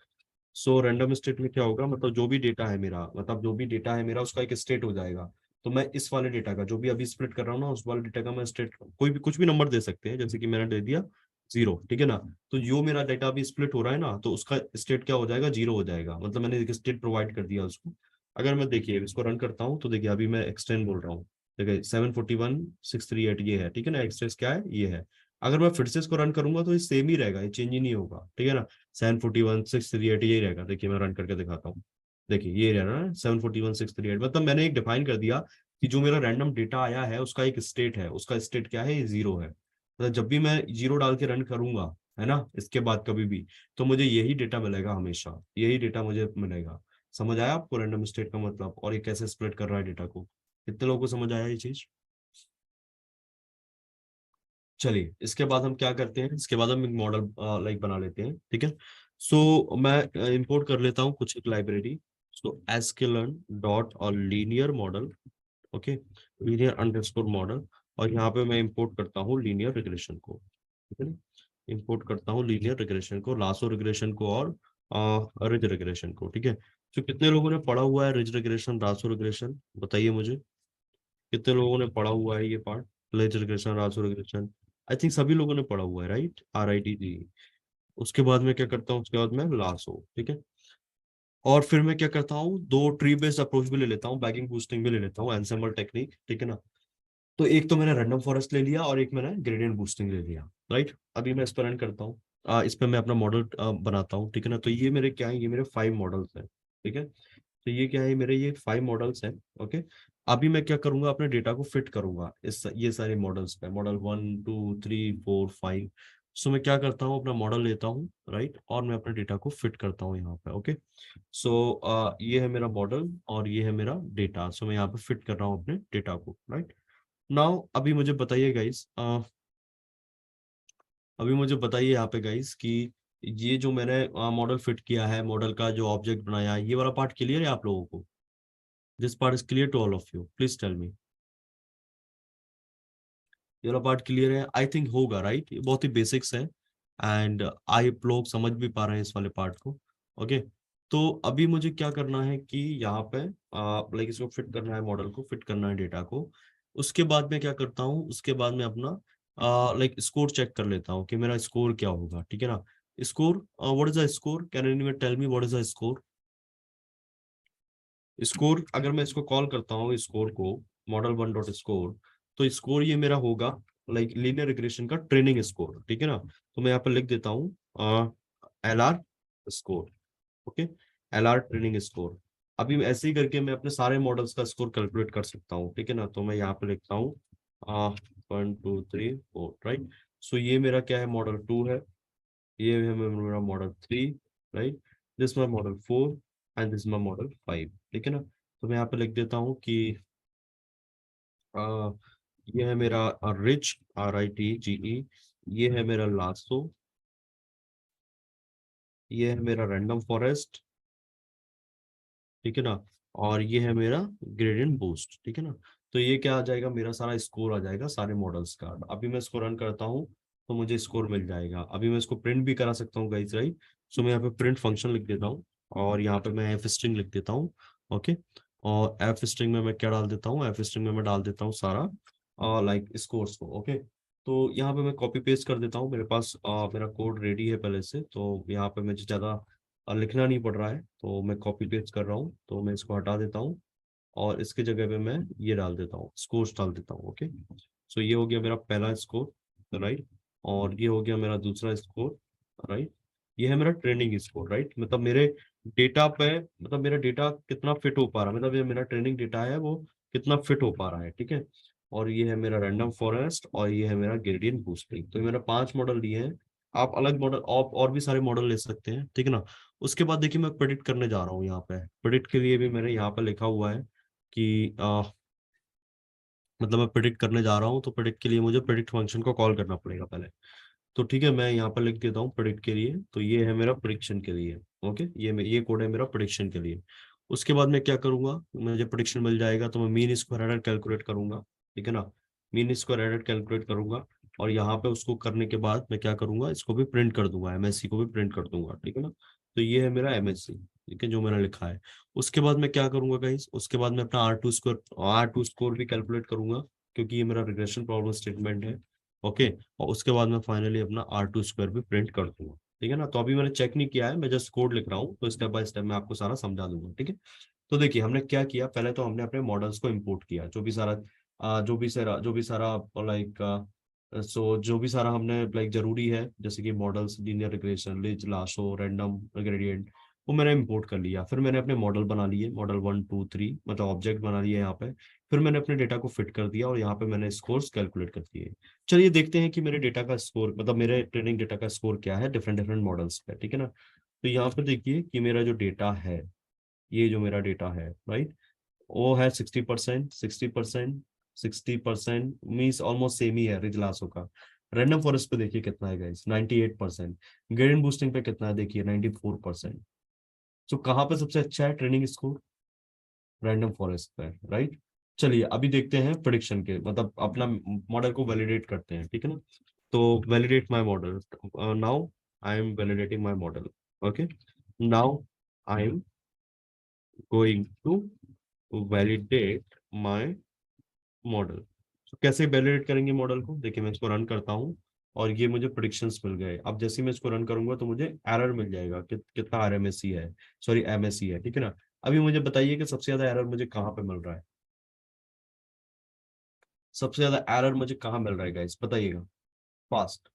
सो रैंडम स्टेट में क्या होगा, मतलब जो भी डेटा है मेरा, मतलब जो भी डेटा है मेरा उसका एक स्टेट हो जाएगा। तो मैं इस वाले डेटा का जो भी अभी स्प्लिट कर रहा हूँ ना, उस वाले डेटा का मैं स्टेट कोई भी कुछ भी नंबर दे सकते हैं, जैसे कि मैंने दे दिया 0, ठीक है ना। तो जो मेरा डेटा अभी स्प्लिट हो रहा है ना, तो उसका स्टेट क्या हो जाएगा, 0 हो जाएगा, मतलब मैंने एक स्टेट प्रोवाइड कर दिया उसको। अगर मैं देखिए इसको रन करता हूँ, तो देखिए अभी मैं एक्सटेंड बोल रहा हूँ, देखिए 741 638 ये है, ठीक है ना। एक्सटेंस क्या है, ये है। अगर मैं फिर से इसको रन करूंगा तो ये सेम ही रहेगा, ये चेंज ही नहीं होगा, ठीक है ना। 741 638 यही रहेगा। देखिए मैं रन करके दिखाता हूँ, देखिए ये रह रहा है 741 638, मतलब मैंने एक डिफाइन कर दिया कि जो मेरा रैंडम डेटा आया है उसका एक स्टेट है, उसका स्टेट क्या है, ये 0 है। मतलब जब भी मैं 0 डाल के रन करूंगा, है ना, इसके बाद कभी भी, तो मुझे यही डेटा मिलेगा, हमेशा यही डेटा मुझे मिलेगा। समझ आया आपको रैंडम स्टेट का मतलब, और ये कैसे स्प्लिट कर रहा है डेटा को। कितने लोगों को समझ आया ये चीज। चलिए इसके बाद हम क्या करते हैं, इसके बाद हम एक मॉडल लाइक बना लेते हैं, ठीक है। सो मैं इंपोर्ट कर लेता हूँ कुछ एक लाइब्रेरी। सो sklearn डॉट और linear model, okay, linear underscore model. और यहाँ पे मैं इंपोर्ट करता हूँ लीनियर रिग्रेशन को, ठीक है ना। इंपोर्ट करता हूँ लीनियर रिग्रेशन को, लासो रिग्रेशन को, और रिज रिग्रेशन को, ठीक है। तो कितने लोगों ने पढ़ा हुआ है रिज रिग्रेशन रासो रिग्रेशन, बताइए मुझे। कितने लोगों ने पढ़ा हुआ है ये part, ridge regression Raso regression. I think सभी लोगों ने पढ़ा हुआ है, राइट, RITG। उसके बाद मैं क्या करता हूँ, उसके बाद मैं लासो, ठीक है। और फिर मैं क्या करता हूँ, दो ट्री बेस्ड अप्रोच भी ले लेता हूँ, बैगिंग बूस्टिंग भी ले लेता हूँ, एनसेम्बल टेक्निक, ठीक है ना। तो एक तो मैंने रैंडम फॉरेस्ट ले लिया, और एक मैंने ग्रेडियंट बूस्टिंग ले लिया, राइट। अभी मैं इस पर रन करता हूँ, इस पर मैं अपना मॉडल बनाता हूँ, ठीक है ना। तो ये मेरे क्या है, ये मेरे 5 मॉडल्स हैं, ठीक है। तो ये क्या है, मेरे ये 5 मॉडल्स हैं, ओके। अभी मैं क्या करूंगा, अपने डेटा को फिट करूंगा इस ये सारे मॉडल्स पे, मॉडल 1 2 3 4 5। सो मैं क्या करता हूँ, अपना मॉडल लेता हूँ, राइट, और मैं अपने डेटा को फिट करता हूँ यहाँ पे, ओके। सो ये है मेरा मॉडल और ये है मेरा डेटा। सो मैं यहाँ पे फिट कर रहा हूँ अपने डेटा को, राइट। नाउ अभी मुझे बताइए गाइस, अभी मुझे बताइए यहाँ पे गाइस कि ये जो मैंने मॉडल फिट किया है, मॉडल का जो ऑब्जेक्ट बनाया है, ये वाला पार्ट क्लियर है आप लोगों को। This part is clear to all of you, please tell me. ये वाला पार्ट क्लियर है, आई थिंक होगा, राइट। ये बहुत ही बेसिक्स है, एंड आप लोग समझ भी पा रहे हैं इस वाले पार्ट को, ओके। तो अभी मुझे क्या करना है कि यहाँ पे लाइक इसको फिट करना है, मॉडल को फिट करना है डेटा को। उसके बाद मैं क्या करता हूँ, उसके बाद मैं अपना लाइक स्कोर चेक कर लेता हूँ कि मेरा स्कोर क्या होगा, ठीक है ना। Score, what is the score, can anyone tell me what is the score. Score अगर मैं इसको कॉल करता हूँ स्कोर को, मॉडल वन डॉट स्कोर, तो स्कोर ये मेरा होगा लाइक लीनियर रिग्रेशन का ट्रेनिंग स्कोर, ठीक है ना। तो मैं यहाँ पे लिख देता हूँ LR score, okay, LR training score. अभी ऐसे ही करके मैं अपने सारे मॉडल्स का स्कोर कैलकुलेट कर सकता हूँ, ठीक है ना। तो मैं यहाँ पे लिखता हूँ 1 2 3 4, राइट। सो ये मेरा क्या है, मॉडल 2 है, ये है मेरा model 3, right, this my model 4 and this my model 5, ठीक है ना। तो मैं यहाँ पे लिख देता हूँ कि आ, ये है मेरा रिच, RITGE, ये है मेरा लासो, ये है मेरा रैंडम फॉरेस्ट, ठीक है ना, और ये है मेरा ग्रेडियंट बूस्ट, ठीक है ना। तो ये क्या आ जाएगा, मेरा सारा स्कोर आ जाएगा सारे मॉडल्स का। अभी मैं इसको रन करता हूँ तो मुझे स्कोर मिल जाएगा। अभी मैं इसको प्रिंट भी करा सकता हूँ गाइस, राइट। सो मैं यहाँ पे प्रिंट फंक्शन लिख देता हूँ और यहाँ पे मैं एफ स्ट्रिंग लिख देता हूँ, ओके। और एफ स्ट्रिंग में मैं क्या डाल देता हूँ, एफ स्ट्रिंग में मैं डाल देता हूँ सारा लाइक स्कोर्स को, ओके। तो यहाँ पे मैं कॉपी पेस्ट कर देता हूँ, मेरे पास मेरा कोड रेडी है पहले से, तो यहाँ पे मुझे ज़्यादा लिखना नहीं पड़ रहा है, तो मैं कॉपी पेस्ट कर रहा हूँ। तो मैं इसको हटा देता हूँ और इसके जगह पे मैं ये डाल देता हूँ, स्कोर्स डाल देता हूँ, ओके। सो ये हो गया मेरा पहला स्कोर, राइट। और ये हो गया मेरा दूसरा स्कोर, राइट। ये है मेरा ट्रेनिंग स्कोर, राइट। मतलब मेरे डेटा पे, मतलब मेरा डेटा कितना फिट हो पा रहा है, मतलब ये मेरा ट्रेनिंग डेटा है वो कितना फिट हो पा रहा है, ठीक है। और ये है मेरा रैंडम फॉरेस्ट और ये है मेरा ग्रेडियंट बूस्टिंग। तो ये मेरा 5 मॉडल लिए हैं। आप अलग मॉडल और भी सारे मॉडल ले सकते हैं, ठीक है ना। उसके बाद देखिए मैं प्रेडिक्ट करने जा रहा हूँ, यहाँ पे प्रेडिक्ट के लिए भी मैंने यहाँ पे लिखा हुआ है कि मतलब मैं प्रेडिक्ट करने जा रहा हूँ, तो प्रेडिक्ट के लिए मुझे प्रेडिक्ट फंक्शन को कॉल करना पड़ेगा पहले। तो ठीक है, मैं यहाँ पर लिख देता हूँ प्रेडिक्ट के लिए, तो ये है मेरा प्रिडिक्शन के लिए, ओके। ये कोड है मेरा प्रिडिक्शन के लिए। उसके बाद मैं क्या करूंगा, मुझे प्रिडिक्शन मिल जाएगा तो मैं मीन स्क्वायर एरर कैलकुलेट करूंगा, ठीक है ना। मीन स्क्वायर एरर कैलकुलेट करूंगा और यहाँ पे उसको करने के बाद मैं क्या करूंगा, इसको भी प्रिंट कर दूंगा, MSC को भी प्रिंट कर दूंगा, ठीक है ना। तो ये है मेरा MSC, ठीक है, जो मैंने लिखा है। उसके बाद मैं क्या करूंगा गाइस, उसके बाद मैं अपना R2 स्कोर भी कैलकुलेट करूंगा, क्योंकि ये मेरा रिग्रेशन प्रॉब्लम स्टेटमेंट है, ओके। और उसके बाद मैं फाइनली अपना R2 स्क्वायर भी प्रिंट कर दूंगा, ठीक है ना। तो अभी मैंने चेक नहीं किया है, मैं जस्ट कोड लिख रहा हूँ, तो स्टेप बाय स्टेप मैं आपको सारा समझा दूंगा, ठीक है। तो देखिए हमने क्या किया, पहले तो हमने अपने मॉडल्स को इंपोर्ट किया, जो भी सारा लाइक जो भी सारा हमने लाइक जरूरी है, जैसे कि models, linear regression, ridge, lasso, random gradient, वो मैंने इंपोर्ट कर लिया। फिर मैंने अपने मॉडल बना लिए, मॉडल 1 2 3, मतलब ऑब्जेक्ट बना लिए यहाँ पे। फिर मैंने अपने डेटा को फिट कर दिया और यहाँ पे मैंने स्कोर्स कैलकुलेट कर दिए। चलिए देखते हैं कि मेरे डेटा का स्कोर, मतलब मेरे ट्रेनिंग डेटा का स्कोर क्या है डिफरेंट डिफरेंट मॉडल्स पे, ठीक है ना। तो यहाँ पे देखिए कि मेरा जो डेटा है, ये जो मेरा डेटा है, राइट, वो है 60%, 60%, 60%, मीन्स ऑलमोस्ट सेम ही है रिजलासो का। रैंडम फॉरेस्ट पे देखिए कितना है गाइस, 98%। ग्रेडियंट बूस्टिंग पे कितना है देखिए, 94%। तो कहाँ पे सबसे अच्छा है ट्रेनिंग स्कोर, रैंडम फॉरेस्ट पे, राइट। चलिए अभी देखते हैं प्रिडिक्शन के, मतलब अपना मॉडल को वैलिडेट करते हैं, ठीक है ना। तो validate my model, now I am validating my model, okay. Now I am going to validate my model. तो कैसे वैलिडेट करेंगे मॉडल को, देखिए मैं इसको रन करता हूँ और ये मुझे प्रिडिक्शंस मिल गए। अब जैसे ही मैं इसको रन करूंगा तो मुझे एरर मिल जाएगा कितना RMSE है, सॉरी MSE है, ठीक है ना। अभी मुझे बताइए कि सबसे ज्यादा एरर मुझे कहाँ पे मिल रहा है, सबसे ज्यादा एरर मुझे कहाँ मिल रहा है गाइस, बताइएगा फास्ट।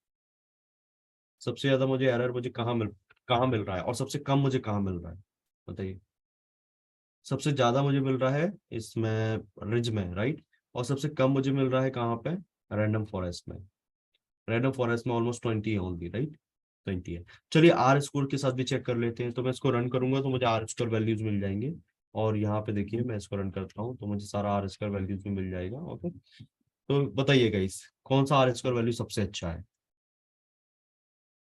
सबसे ज्यादा मुझे एरर मुझे कहाँ मिल रहा है और सबसे कम मुझे कहाँ मिल रहा है, बताइए। सबसे ज्यादा मुझे मिल रहा है इसमें रिज में, राइट। और सबसे कम मुझे मिल रहा है कहाँ पे, रैंडम फॉरेस्ट में। रैंडम फॉरेस्ट में ऑलमोस्ट 20 है ओनली, राइट, 20 है। चलिए R स्कोर के साथ भी चेक कर लेते हैं। तो मैं इसको रन करूंगा तो मुझे R स्कोर वैल्यूज मिल जाएंगे। और यहाँ पे देखिए मैं इसको रन करता हूँ तो मुझे सारा R स्कोर वैल्यूज भी मिल जाएगा, ओके। तो बताइएगा इस कौन सा R स्कोर वैल्यू सबसे अच्छा है,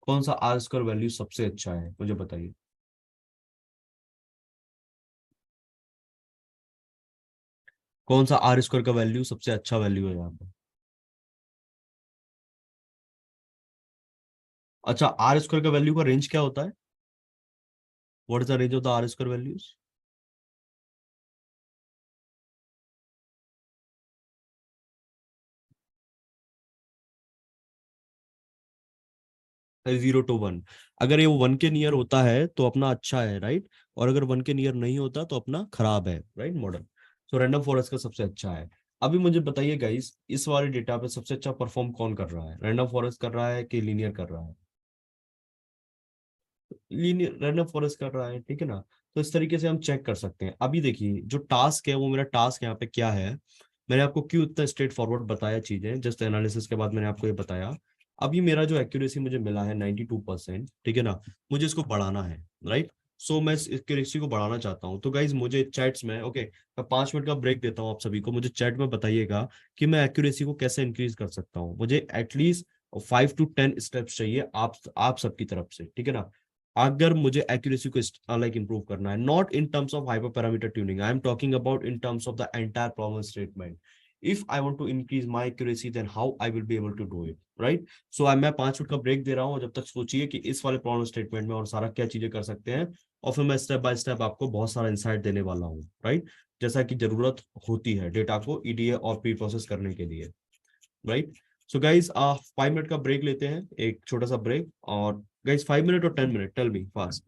कौन सा R स्कोर वैल्यू सबसे अच्छा है, मुझे बताइए। कौन सा R स्कोर का वैल्यू सबसे अच्छा वैल्यू है यहाँ पे। अच्छा, R स्कोर का वैल्यू का रेंज क्या होता है। What is the range of the R square values? 0 to 1। अगर ये 1 के नियर होता है तो अपना अच्छा है, राइट? और अगर 1 के नियर नहीं होता तो अपना खराब है, right model. So random forest का सबसे अच्छा है। अभी मुझे बताइए गाइस, इस वाले डेटा पे सबसे अच्छा परफॉर्म कौन कर रहा है? रैंडम फॉरेस्ट कर रहा है कि लीनियर कर रहा है? लीनियर रैंडम फॉरेस्ट कर रहा है, ठीक है ना। तो इस तरीके से हम चेक कर सकते हैं। अभी देखिए जो टास्क है, वो मेरा टास्क यहाँ पे क्या है, मैंने आपको क्यों इतना स्ट्रेट फॉरवर्ड बताया चीजें, जस्ट एनालिसिस के बाद मैंने आपको ये बताया। अभी मेरा जो एक्यूरेसी मुझे मिला है 92%, ठीक है ना, मुझे इसको बढ़ाना है, राइट? सो मैं इस एक्यूरेसी को बढ़ाना चाहता हूँ। तो गाइज मुझे चैट्स में, ओके, मैं 5 मिनट का ब्रेक देता हूँ आप सभी को। मुझे चैट में बताइएगा कि मैं एक्यूरेसी को कैसे इंक्रीज कर सकता हूँ। मुझे एटलीस्ट 5 to 10 स्टेप्स चाहिए आप सबकी तरफ से, ठीक है ना। अगर मुझे एक्यूरेसी को लाइक इंप्रूव करना है, not in terms of hyper parameter tuning, I am talking about in terms of the entire problem statement. If I want to increase my accuracy then how I will be able to do it, right? So मैं 5 minute का break दे रहा हूँ, जब तक सोचिए कि इस वाले प्रॉब्लम स्टेटमेंट में और सारा क्या चीजें कर सकते हैं। और फिर मैं स्टेप बाय स्टेप आपको बहुत सारा इंसाइट देने वाला हूँ, राइट? जैसा कि जरूरत होती है डेटा को ईडीए और प्री प्रोसेस करने के लिए, राइट? सो गाइज 5 मिनट का ब्रेक लेते हैं, एक छोटा सा ब्रेक। और गाइज 5 मिनट और 10 मिनट, टेल मी फास्ट।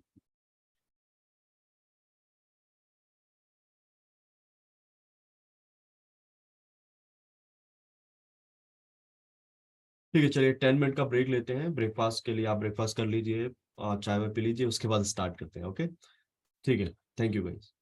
ठीक है, चलिए 10 मिनट का ब्रेक लेते हैं। ब्रेकफास्ट के लिए आप ब्रेकफास्ट कर लीजिए, चाय वाय पी लीजिए, उसके बाद स्टार्ट करते हैं, ओके? ठीक है, thank you guys.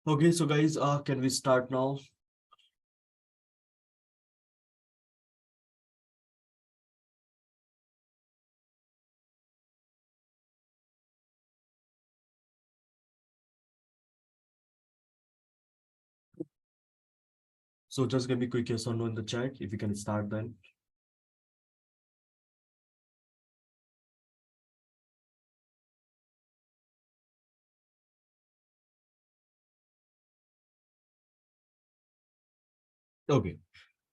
Okay, so guys, can we start now? So just give me quick yes or no in the chat if you can start then. Okay,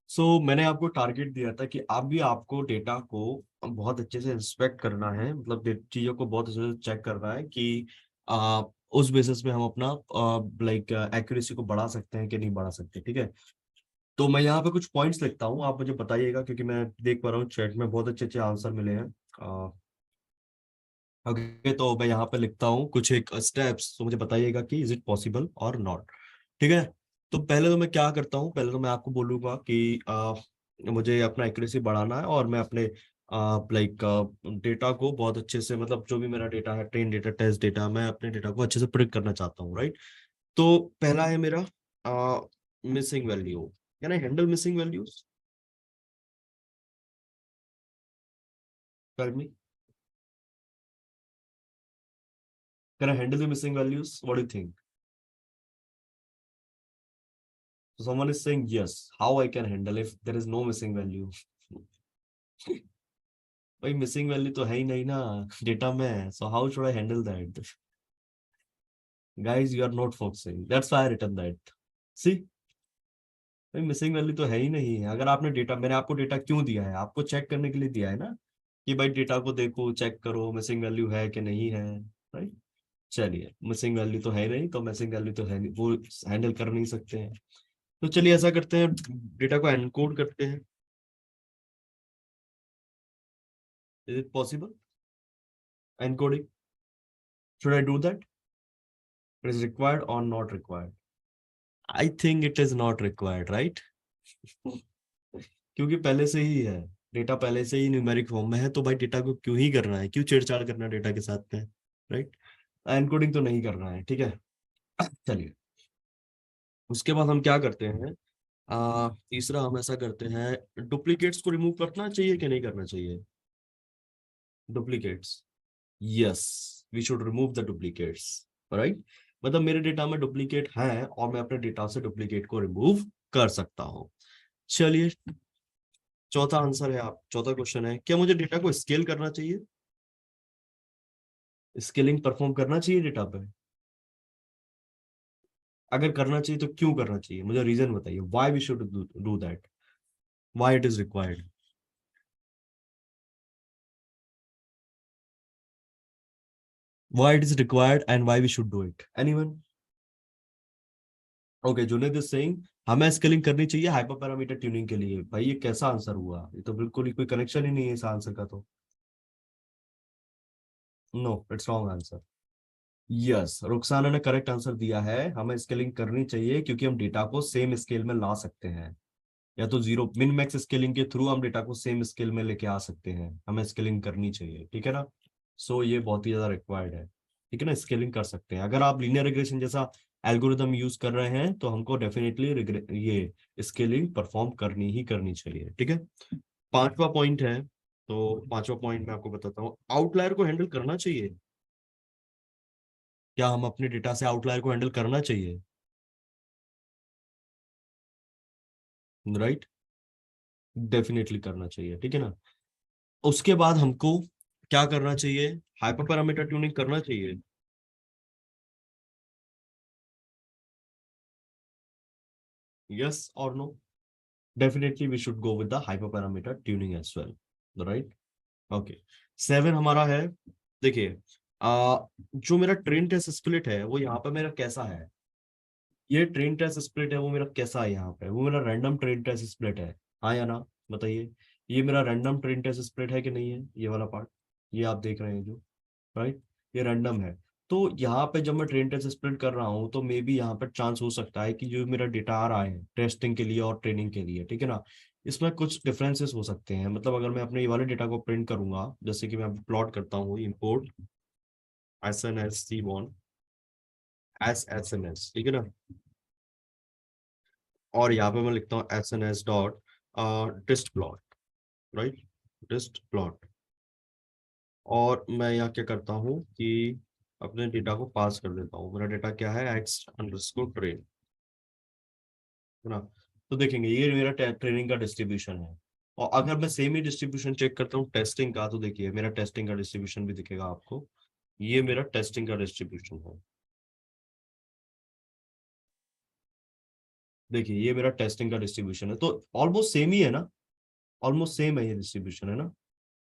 so मैंने आपको target दिया था कि आप भी आपको डेटा को बहुत अच्छे से इंस्पेक्ट करना है, मतलब चीजों को बहुत अच्छे से चेक करना है कि आ, उस बेसिस पे हम अपना लाइक एक्यूरेसी को बढ़ा सकते हैं कि नहीं बढ़ा सकते, ठीक है। तो मैं यहाँ पे कुछ पॉइंट्स लिखता हूँ, आप मुझे बताइएगा, क्योंकि मैं देख पा रहा हूँ चैट में बहुत अच्छे अच्छे आंसर मिले हैं। ओके, तो मैं यहाँ पे लिखता हूँ कुछ एक स्टेप्स, तो मुझे बताइएगा कि इज इट पॉसिबल और नॉट, ठीक है। तो पहले तो मैं क्या करता हूँ, पहले तो मैं आपको बोलूंगा कि मुझे अपना एक्यूरेसी बढ़ाना है और मैं अपने लाइक डेटा को बहुत अच्छे से, मतलब जो भी मेरा डेटा है, ट्रेन डेटा, टेस्ट डेटा, मैं अपने डेटा को अच्छे से प्रिडिक्ट करना चाहता हूँ, राइट। तो पहला है मेरा missing value. Can I handle missing values? Tell me, can I handle the missing values? What do you think? So someone is saying yes. How I can handle if there is no missing value? भाई missing value तो है ही नहीं ना data में, so how should I handle that? Guys you are not focusing, that's why I written that. See, भाई missing value तो है ही नहीं है। अगर आपने डेटा, मैंने आपको डेटा क्यों दिया है? आपको चेक करने के लिए दिया है ना, कि भाई डेटा को देखो, चेक करो मिसिंग वैल्यू है कि नहीं है, राइट। चलिए, मिसिंग वैल्यू तो है नहीं, तो मिसिंग वैल्यू तो है नहीं, वो हैंडल कर नहीं सकते हैं। तो चलिए ऐसा करते हैं, डेटा को एनकोड करते हैं। Is it possible encoding? Should I do that? It is required or not required? I think it is not required, right? क्योंकि पहले से ही है, डेटा पहले से ही न्यूमेरिक फॉर्म में है, तो भाई डेटा को क्यों ही करना है, क्यों छेड़छाड़ करना है डेटा के साथ में, राइट। एनकोडिंग तो नहीं करना है, ठीक है। चलिए, उसके बाद हम क्या करते हैं, तीसरा हम ऐसा करते हैं, डुप्लीकेट्स को रिमूव करना चाहिए कि नहीं करना चाहिए? Duplicates, yes, we should remove the duplicates, right. मतलब मेरे डेटा में डुप्लीकेट है और मैं अपने डेटा से डुप्लीकेट को रिमूव कर सकता हूँ। चलिए, चौथा आंसर है, आप चौथा क्वेश्चन है, क्या मुझे डेटा को स्केल करना चाहिए? स्केलिंग परफॉर्म करना चाहिए डेटा पे? अगर करना चाहिए तो क्यों करना चाहिए, मुझे रीजन बताइए, why we should do that, why it is required. Why it is required and why we should do it, anyone? Okay, Juned is saying हमें स्केलिंग करनी चाहिए हाइपर पैरामीटर ट्यूनिंग के लिए। भाई ये कैसा आंसर हुआ, ये तो बिल्कुल ही कोई कनेक्शन ही नहीं है इस आंसर का तो। No, it's wrong answer. Yes, Rukhsana ने करेक्ट आंसर दिया है, हमें स्केलिंग करनी चाहिए क्योंकि हम डेटा को सेम स्केल में ला सकते हैं, या तो जीरो मिन मैक्स स्केलिंग के थ्रू हम डेटा को सेम स्केल में लेके आ सकते हैं, हमें स्केलिंग करनी चाहिए, ठीक है ना। सो ये बहुत ही ज्यादा रिक्वायर्ड है, ठीक है ना, स्केलिंग कर सकते हैं। अगर आप लीनियर रिग्रेशन जैसा एल्गोरिदम यूज कर रहे हैं तो हमको डेफिनेटली ये स्केलिंग परफॉर्म करनी ही करनी चाहिए, ठीक है। पांचवा पॉइंट है, तो पांचवा पॉइंट मैं आपको बताता हूँ, आउटलायर को हैंडल करना चाहिए। क्या हम अपने डेटा से आउटलायर को हैंडल करना चाहिए? राइट, डेफिनेटली करना चाहिए, ठीक है ना। उसके बाद हमको क्या करना चाहिए, हाइपर पैरामीटर ट्यूनिंग करना चाहिए। यस और no? Definitely we should go with the hyper parameter tuning as well, right. Okay, 7 हमारा है, देखिए, जो मेरा ट्रेन टेस्ट स्प्लिट है वो यहाँ पे मेरा कैसा है, ये ट्रेन टेस्ट स्प्लिट है वो मेरा कैसा है, यहाँ पे वो मेरा रैंडम ट्रेन टेस्ट स्प्लिट है, हाँ या ना, बताइए। ये मेरा रैंडम ट्रेन टेस्ट स्प्लिट है कि नहीं है, ये वाला पार्ट, ये आप देख रहे हैं जो, राइट, ये रैंडम है। तो यहाँ पे जब मैं ट्रेन टेस्ट स्प्लिट कर रहा हूँ तो मे बी यहाँ पर चांस हो सकता है कि जो मेरा डेटा आ रहा है टेस्टिंग के लिए और ट्रेनिंग के लिए, ठीक है ना, इसमें कुछ डिफरेंसेस हो सकते हैं। मतलब अगर मैं अपने ये वाले डेटा को प्रिंट करूंगा, जैसे कि मैं प्लॉट करता हूँ, import S N S C one, SSNS, ठीक है ना। और यहाँ पे मैं लिखता हूँ SNS dot dist plot, right, dist plot. और मैं यहाँ क्या करता हूँ कि अपने डेटा को पास कर देता हूँ। मेरा डेटा क्या है, एक्स अंडरस्कोर ट्रेन, है ना। तो देखेंगे ये मेरा ट्रेनिंग का डिस्ट्रीब्यूशन है। और अगर मैं सेम ही डिस्ट्रीब्यूशन चेक करता हूँ टेस्टिंग का, तो देखिए मेरा टेस्टिंग का डिस्ट्रीब्यूशन भी दिखेगा आपको। ये मेरा टेस्टिंग का डिस्ट्रीब्यूशन है। देखिए ये मेरा टेस्टिंग का डिस्ट्रीब्यूशन है, तो ऑलमोस्ट सेम ही है ना, ऑलमोस्ट सेम है ये डिस्ट्रीब्यूशन, है ना।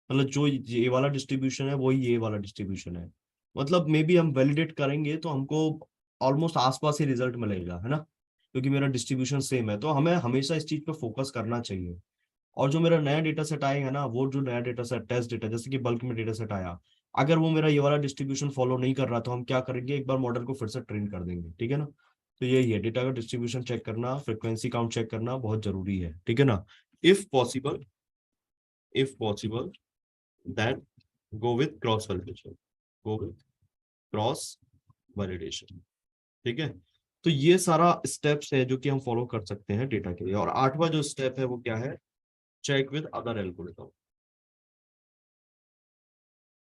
मतलब जो ये वाला डिस्ट्रीब्यूशन है वही ये वाला डिस्ट्रीब्यूशन है। मतलब मे बी हम वैलिडेट करेंगे तो हमको ऑलमोस्ट आसपास ही रिजल्ट मिलेगा, है ना, क्योंकि मेरा डिस्ट्रीब्यूशन सेम है। तो हमें हमेशा इस चीज पे फोकस करना चाहिए। और जो मेरा नया डेटा सेट आएगा ना, वो जो नया डेटा सेट, टेस्ट डेटा, जैसे कि बल्क में डेटा सेट आया, अगर वो मेरा ये वाला डिस्ट्रीब्यूशन फॉलो नहीं कर रहा, तो हम क्या करेंगे, एक बार मॉडल को फिर से ट्रेन कर देंगे, ठीक है ना। तो यही है, डेटा का डिस्ट्रीब्यूशन चेक करना, फ्रिक्वेंसी काउंट चेक करना बहुत जरूरी है, ठीक है ना। If possible, if possible then go with cross validation, go with cross validation, ठीक है। तो ये सारा स्टेप्स है जो कि हम फॉलो कर सकते हैं डेटा के लिए। और आठवां जो स्टेप है वो क्या है, check with other algorithm,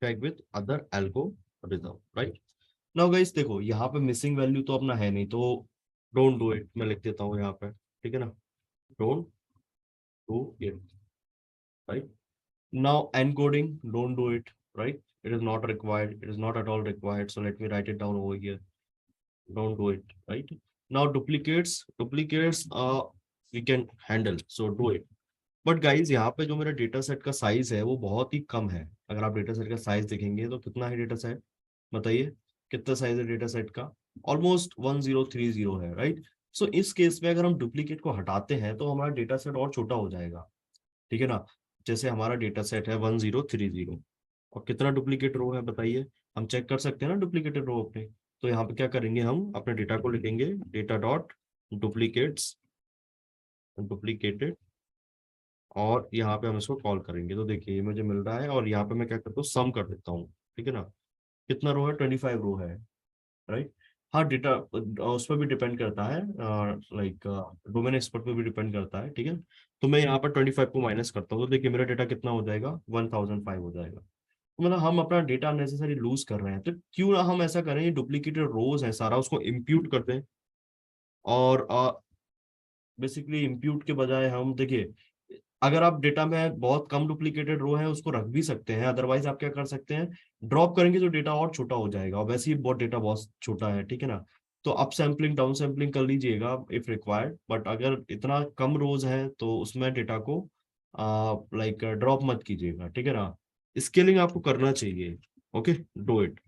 check with other algorithm, right. Now guys देखो, यहाँ पे मिसिंग वैल्यू तो अपना है नहीं, तो डोंट डू इट मैं लिख देता हूँ यहाँ पे, ठीक है ना, don't do it, right. Now encoding, don't do it, right, it is not required, it is not at all required, so let me write it down over here, don't do it, right. Now duplicates we can handle, so do it. But guys यहाँ पे जो मेरा data set का size है वो बहुत ही कम है। अगर आप डेटा सेट का साइज देखेंगे तो कितना है डेटा सेट, बताइए कितना साइज है डेटा सेट का, ऑलमोस्ट 1030 है, राइट। सो इस केस में अगर हम डुप्लीकेट को हटाते हैं तो हमारा डेटा सेट और छोटा हो जाएगा, ठीक है ना। जैसे हमारा डेटा सेट है 1030, और कितना डुप्लीकेट रो है बताइए, हम चेक कर सकते हैं ना डुप्लीकेटेड रो अपने। तो यहाँ पे क्या करेंगे, हम अपने डेटा को लिखेंगे डेटा डॉट डुप्लीकेट्स, डुप्लीकेटेड, और यहाँ पे हम इसको कॉल करेंगे। तो देखिए ये मुझे मिल रहा है, और यहाँ पे मैं क्या करता हूँ, सम कर देता हूँ, ठीक है ना। कितना रो है, 25 रो है, राइट। हाँ डेटा उस पर भी डिपेंड करता है, लाइक डोमेन एक्सपर्ट पे भी डिपेंड करता है, ठीक है। तो मैं यहाँ पर 25 को माइनस करता हूँ, तो देखिए मेरा डेटा कितना हो जाएगा, 1005 हो जाएगा। तो मतलब हम अपना डेटा नेसेसरी लूज कर रहे हैं, तो क्यों ना हम ऐसा करें, डुप्लीकेटेड रोज है सारा उसको इम्प्यूट कर दें। और बेसिकली इम्प्यूट के बजाय हम देखिए, अगर आप डेटा में बहुत कम डुप्लीकेटेड रो है उसको रख भी सकते हैं, अदरवाइज आप क्या कर सकते हैं, ड्रॉप करेंगे तो डेटा और छोटा हो जाएगा, और वैसे ही बहुत डेटा बहुत छोटा है, ठीक है ना। तो अप सैम्पलिंग डाउन सैम्पलिंग कर लीजिएगा इफ रिक्वायर्ड, बट अगर इतना कम रोज है तो उसमें डेटा को लाइक ड्रॉप मत कीजिएगा, ठीक है ना। स्केलिंग आपको करना चाहिए, ओके, डू इट।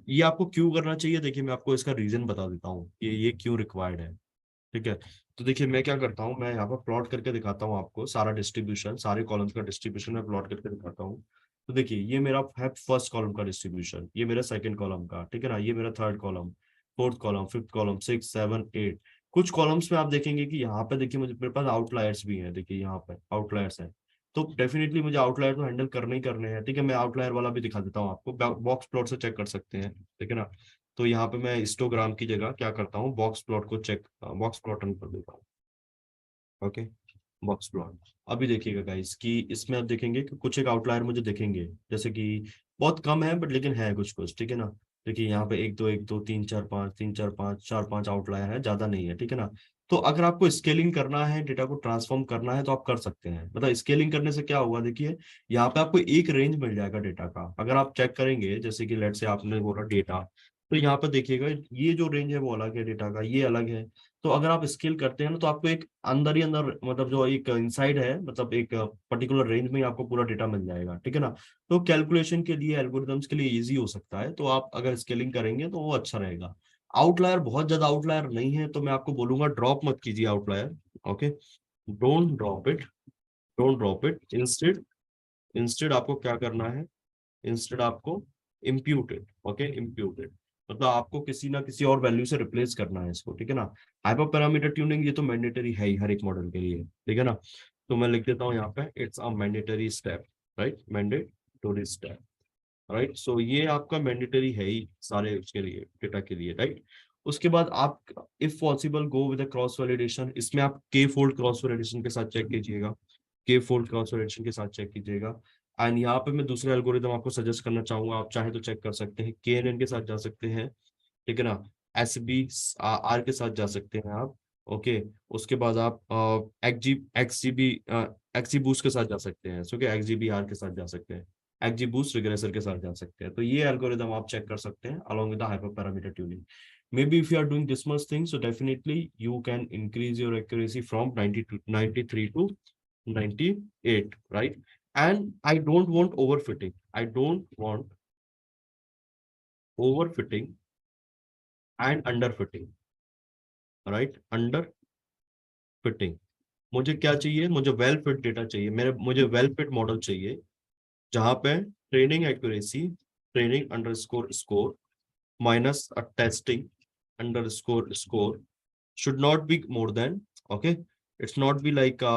ये आपको क्यों करना चाहिए, देखिए मैं आपको इसका रीजन बता देता हूँ कि ये क्यों रिक्वायर्ड है, ठीक है। तो देखिए मैं क्या करता हूँ, मैं यहाँ पर प्लॉट करके दिखाता हूँ आपको, सारा डिस्ट्रीब्यूशन, सारे कॉलम्स का डिस्ट्रीब्यूशन मैं प्लॉट करके दिखाता हूँ। तो देखिए ये मेरा है फर्स्ट कॉलम का डिस्ट्रीब्यूशन, ये मेरा सेकंड कॉलम का, ठीक है ना, ये मेरा third column, fourth column, fifth column, 6 7 8। कुछ कॉलम्स में आप देखेंगे कि यहाँ पे देखिए मुझे, मेरे पास आउटलायर्स भी हैं, देखिए यहाँ पे आउटलायर्स हैं। तो डेफिनेटली मुझे आउटलायर तो हैंडल करने ही करने हैं, ठीक है। मैं आउटलायर वाला भी दिखा देता हूँ आपको, बॉक्स प्लॉट से चेक कर सकते हैं, ठीक है ना। तो यहाँ पे मैं हिस्टोग्राम की जगह क्या करता हूँ, बॉक्स प्लॉट को चेक, बॉक्स प्लॉट रन कर देता हूँ, ओके, बॉक्स प्लॉट। अभी देखिएगा गाइस कि इसमें आप देखेंगे कि कुछ एक आउटलायर मुझे दिखेंगे, जैसे कि बहुत कम है बट लेकिन है कुछ कुछ, ठीक है ना। देखिए यहाँ पे एक दो तीन चार पाँच, तीन चार पाँच, चार पांच आउटलायर है, ज्यादा नहीं है, ठीक है ना। तो अगर आपको स्केलिंग करना है, डेटा को ट्रांसफॉर्म करना है, तो आप कर सकते हैं। मतलब स्केलिंग करने से क्या होगा, देखिए यहाँ पे आपको एक रेंज मिल जाएगा डेटा का। अगर आप चेक करेंगे, जैसे कि लेट से आपने बोला डेटा, तो यहाँ पे देखिएगा ये जो रेंज है वो अलग है, डेटा का ये अलग है। तो अगर आप स्केल करते हैं ना, तो आपको एक अंदर ही अंदर, मतलब जो एक इनसाइड है, मतलब एक पर्टिकुलर रेंज में ही आपको पूरा डेटा मिल जाएगा, ठीक है ना। तो कैलकुलेशन के लिए, एल्गोरिथम्स के लिए इजी हो सकता है, तो आप अगर स्केलिंग करेंगे तो वो अच्छा रहेगा। आउटलायर, बहुत ज्यादा आउटलायर नहीं है तो मैं आपको बोलूंगा ड्रॉप मत कीजिए outlier, okay, don't drop it, don't drop it. Instead, instead आपको क्या करना है, इंस्टेड आपको इम्प्यूटेड, ओके, इम्प्यूटेड, मतलब आपको किसी ना किसी और वैल्यू से रिप्लेस करना है इसको, ठीक है ना। हाइपर पैरामीटर ट्यूनिंग ये तो मैंडेटरी है ही हर एक मॉडल के लिए, ठीक है ना। तो मैं लिख देता हूँ यहाँ पे, it's a mandatory step, right, mandatory step, right. So ये आपका मैंडेटरी है ही सारे उसके लिए, डेटा के लिए, राइट। उसके बाद आप if possible go with cross validation. इसमें आप के फोल्ड क्रॉस वैलिडेशन के साथ चेक कीजिएगा, के फोल्ड क्रॉस वैलिडेशन के साथ चेक कीजिएगा। एंड यहाँ पे मैं दूसरा एल्गोरिदम आपको सजेस्ट करना चाहूंगा, आप चाहे तो चेक कर सकते हैं, के एन एन के साथ जा सकते हैं, ठीक है ना। एस बी आर के साथ जा सकते हैं आप, ओके। उसके बाद आप एक्स जी बूस्ट के साथ जा सकते हैं, okay, X G B R के साथ जा सकते हैं, एक्स जी बूस्ट रिग्रेसर के साथ जा सकते हैं। तो ये एल्गोरिदम आप चेक कर सकते हैं along with the hyper parameter tuning. Maybe if you are doing this much thing, so definitely you can increase your accuracy from 90 to 93 to 98, right? And I don't want overfitting. I don't want overfitting and underfitting, right? Underfitting. मुझे क्या चाहिए? मुझे well fit data चाहिए, मुझे well fit model चाहिए, जहां पे training accuracy, training underscore score minus a testing underscore score should not be more than, okay, it's not be like a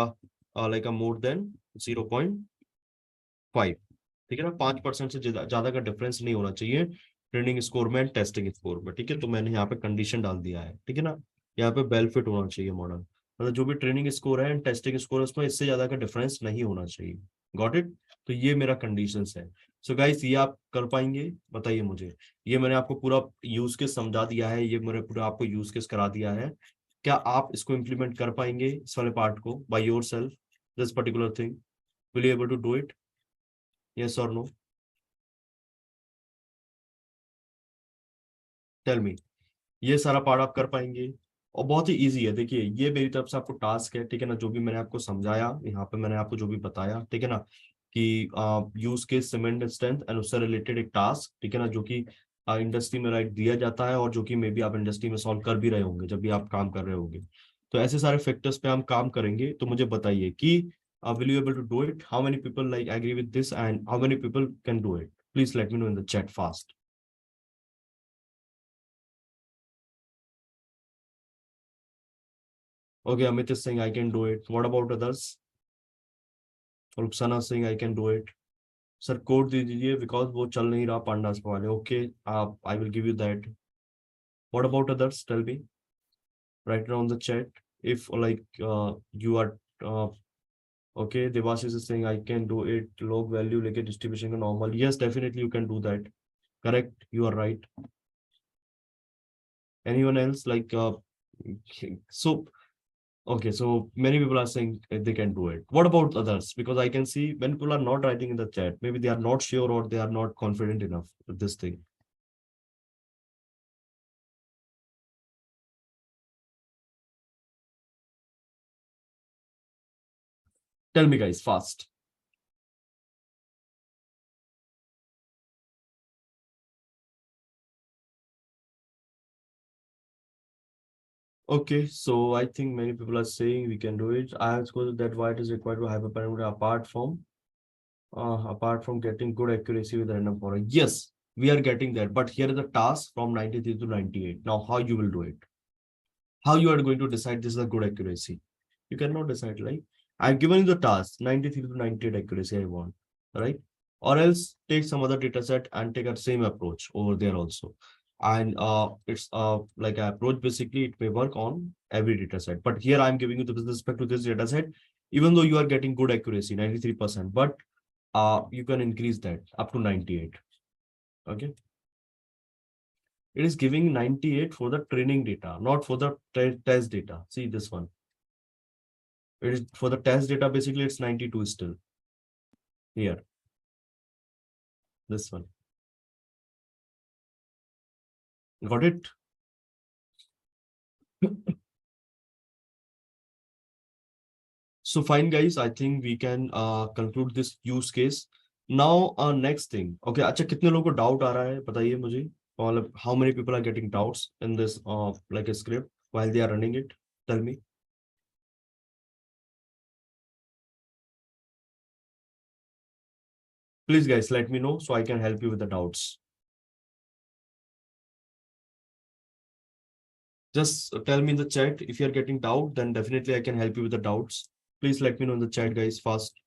more than 0.5, ठीक है ना। 5% से ज्यादा का डिफरेंस नहीं होना चाहिए ट्रेनिंग स्कोर में, टेस्टिंग स्कोर में, ठीक है। तो मैंने यहाँ पे कंडीशन डाल दिया है, ठीक है ना। यहाँ पे वेल फिट होना चाहिए मॉडल, मतलब जो भी ट्रेनिंग स्कोर है एंड टेस्टिंग स्कोर है उसमें इससे ज्यादा का डिफरेंस नहीं होना चाहिए। Got it. तो ये मेरा कंडीशंस है। सो गाइस, ये आप कर पाएंगे? बताइए मुझे। ये मैंने आपको पूरा यूज केस समझा दिया है, ये मैंने पूरा आपको यूज केस करा दिया है। क्या आप इसको इम्प्लीमेंट कर पाएंगे, इस वाले पार्ट को, by yourself, this particular thing? Will you able to do it? Yes और नो? Tell me. ये सारा पार्ट आप कर पाएंगे? और बहुत ही इजी है, देखिए ये मेरी तरफ से आपको टास्क है, ठीक है ना। जो भी मैंने आपको समझाया यहाँ पे, मैंने आपको जो भी बताया, ठीक है ना, कि यूज के सीमेंट स्ट्रेंथ एंड उससे रिलेटेड एक टास्क, ठीक है ना, जो कि इंडस्ट्री में राइट दिया जाता है, और जो कि मे बी आप इंडस्ट्री में सॉल्व कर भी रहे होंगे जब भी आप काम कर रहे होंगे। तो ऐसे सारे फैक्टर्स पे हम काम करेंगे। तो मुझे बताइए कि will you able to do it? How many people like agree with this and how many people can do it? Please let me know in the chat fast. Okay, Amit is saying I can do it, what about others? Rukhsana Singh I can do it. Sir code दे दीजिए because वो चल नहीं रहा pandas वाले, okay. आप, I will give you that. What about others? Tell me right now on the chat if like you are uh, okay. Devashish is saying I can do it, log value लेके distribution का normal, yes definitely you can do that, correct, you are right. Anyone else like so okay, so many people are saying they can do it. What about others? Because I can see when people are not writing in the chat, maybe they are not sure or they are not confident enough with this thing. Tell me guys fast. Okay, so I think many people are saying we can do it. I have scored that why it is required to hyperparameter apart from getting good accuracy with random forest. Yes, we are getting that, but here is the task from 93 to 98. Now, how you will do it? How you are going to decide this is a good accuracy? You cannot decide, right? I've given you the task 93 to 98 accuracy I want, right? Or else take some other data set and take a same approach over there also. And it's like an approach, basically it may work on every data set. But here I'm giving you the with respect to this data set, even though you are getting good accuracy, 93%, but you can increase that up to 98. Okay. It is giving 98 for the training data, not for the test data. See this one. It is for the test data, basically it's 92 still. Here, this one. Got it? So fine guys, I think we can conclude this use case. Now next thing. Okay, अच्छा कितने लोगों को doubt आ रहा है बताइए मुझे, मतलब how many people are getting doubts in this like a script while they are running it? Tell me. Please guys, let me know so I can help you with the doubts. Just tell me in the chat if you're getting doubt, then definitely I can help you with the doubts. Please let me know in the chat guys fast.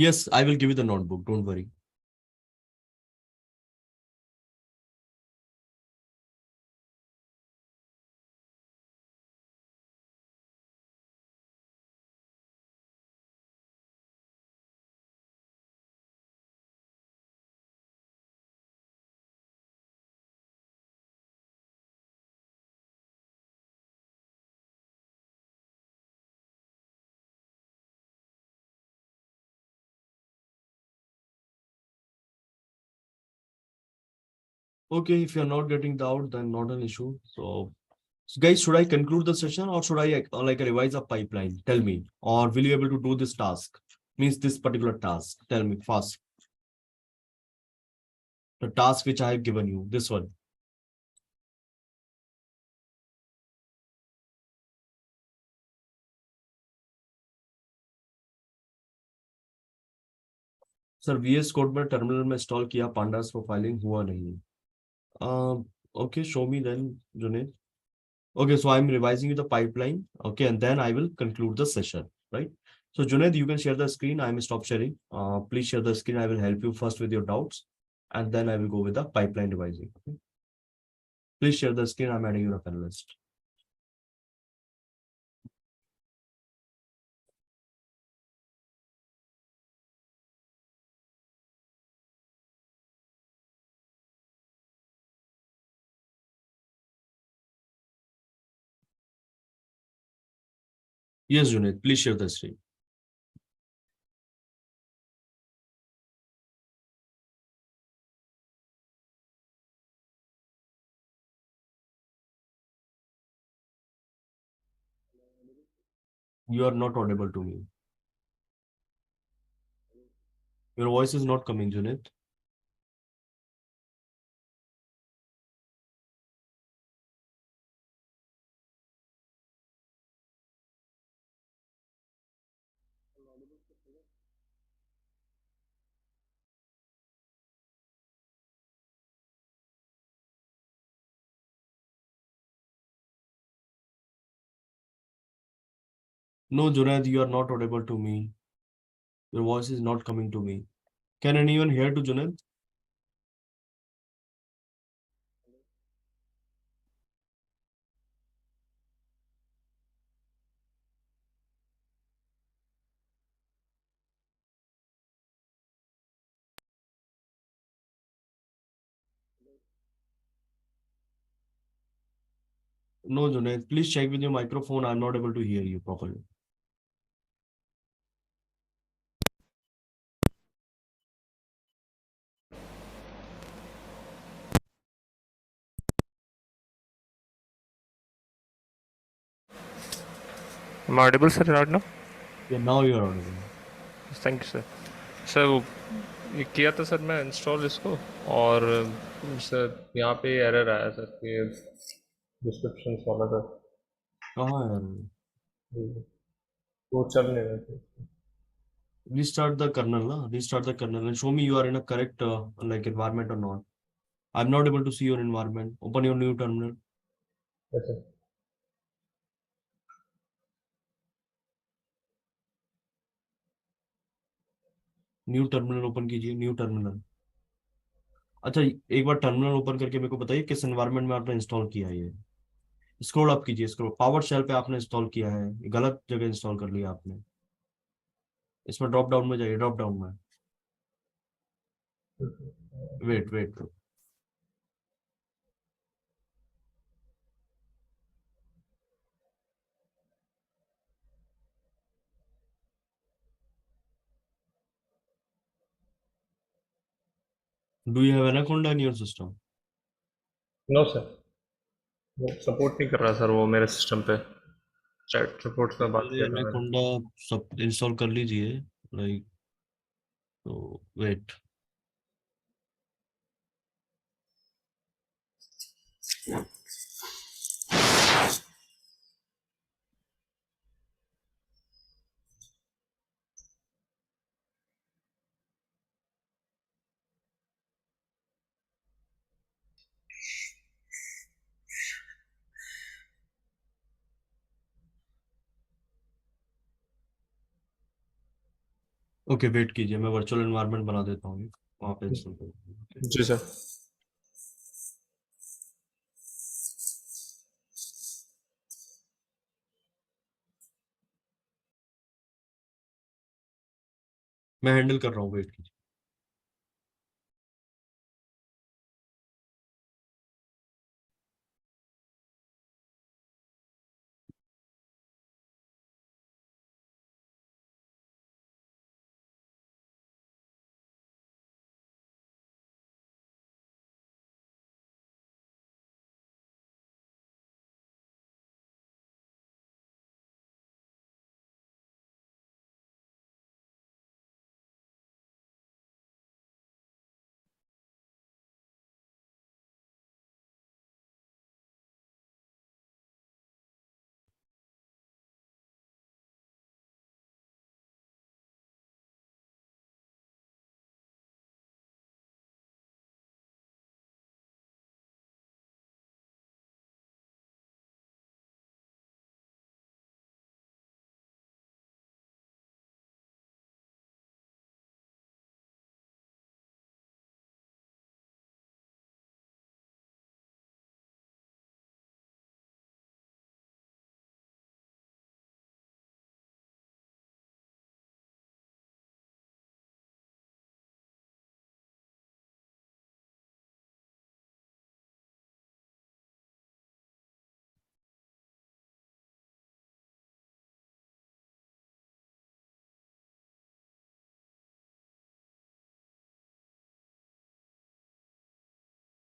Yes, I will give you the notebook. Don't worry. Okay, if you're not getting the out, then not an issue. So guys, should I conclude the session or should I like revise a pipeline? Tell me. Or will you able to do this task? Means this particular task. Tell me fast. The task which I have given you, this one. Sir VS code में terminal में install किया pandas profiling हुआ नहीं. Okay, show me then, Junaid. Okay, so I'm revising you the pipeline. Okay, and then I will conclude the session, right? So Junaid, you can share the screen. I'm stop sharing. Please share the screen. I will help you first with your doubts, and then I will go with the pipeline revising. Okay? Please share the screen. I'm adding you a panelist. Yes, Junaid, please share the screen. You are not audible to me. Your voice is not coming, Junaid. No, Junaid, you are not audible to me. Your voice is not coming to me. Can anyone hear to Junaid? No, Junaid, please check with your microphone. I'm not able to hear you properly. Am I audible, sir, right now? Yeah, now you're audible. Thank you sir. Sir वो ये किया था sir मैं install इसको, और sir यहाँ पे error आया सर कि डिस्क्रिप्शन वाला सर. कहाँ है? वो चल नहीं रहा था. Restart the kernel, na? Restart the kernel and show me you are in a correct like environment or not. I'm not able to see your environment. Open your new terminal. ऐसे new terminal open कीजिए, new terminal. अच्छा, एक बार terminal open करके मेरे को बताइए किस environment में आपने इंस्टॉल किया है ये. स्क्रॉल अप कीजिए, स्क्रॉल. पावर शेल पे आपने इंस्टॉल किया है, ये गलत जगह इंस्टॉल कर लिया आपने. इसमें ड्रॉप डाउन में जाइए, ड्रॉप डाउन में. Wait wait. Do you have Anaconda in your system? No sir, वो सपोर्ट नहीं कर रहा सर वो मेरे सिस्टम पे. चैट सपोर्ट में बात पहले किया था मैंने. एनाकोंडा सब इंस्टॉल कर लीजिए. लाइक, तो वेट. ओके वेट कीजिए, मैं वर्चुअल एनवायरनमेंट बना देता हूँ, वहाँ पे इंस्टॉल कर दूँगा। जी सर। मैं हैंडल कर रहा हूँ, वेट कीजिए।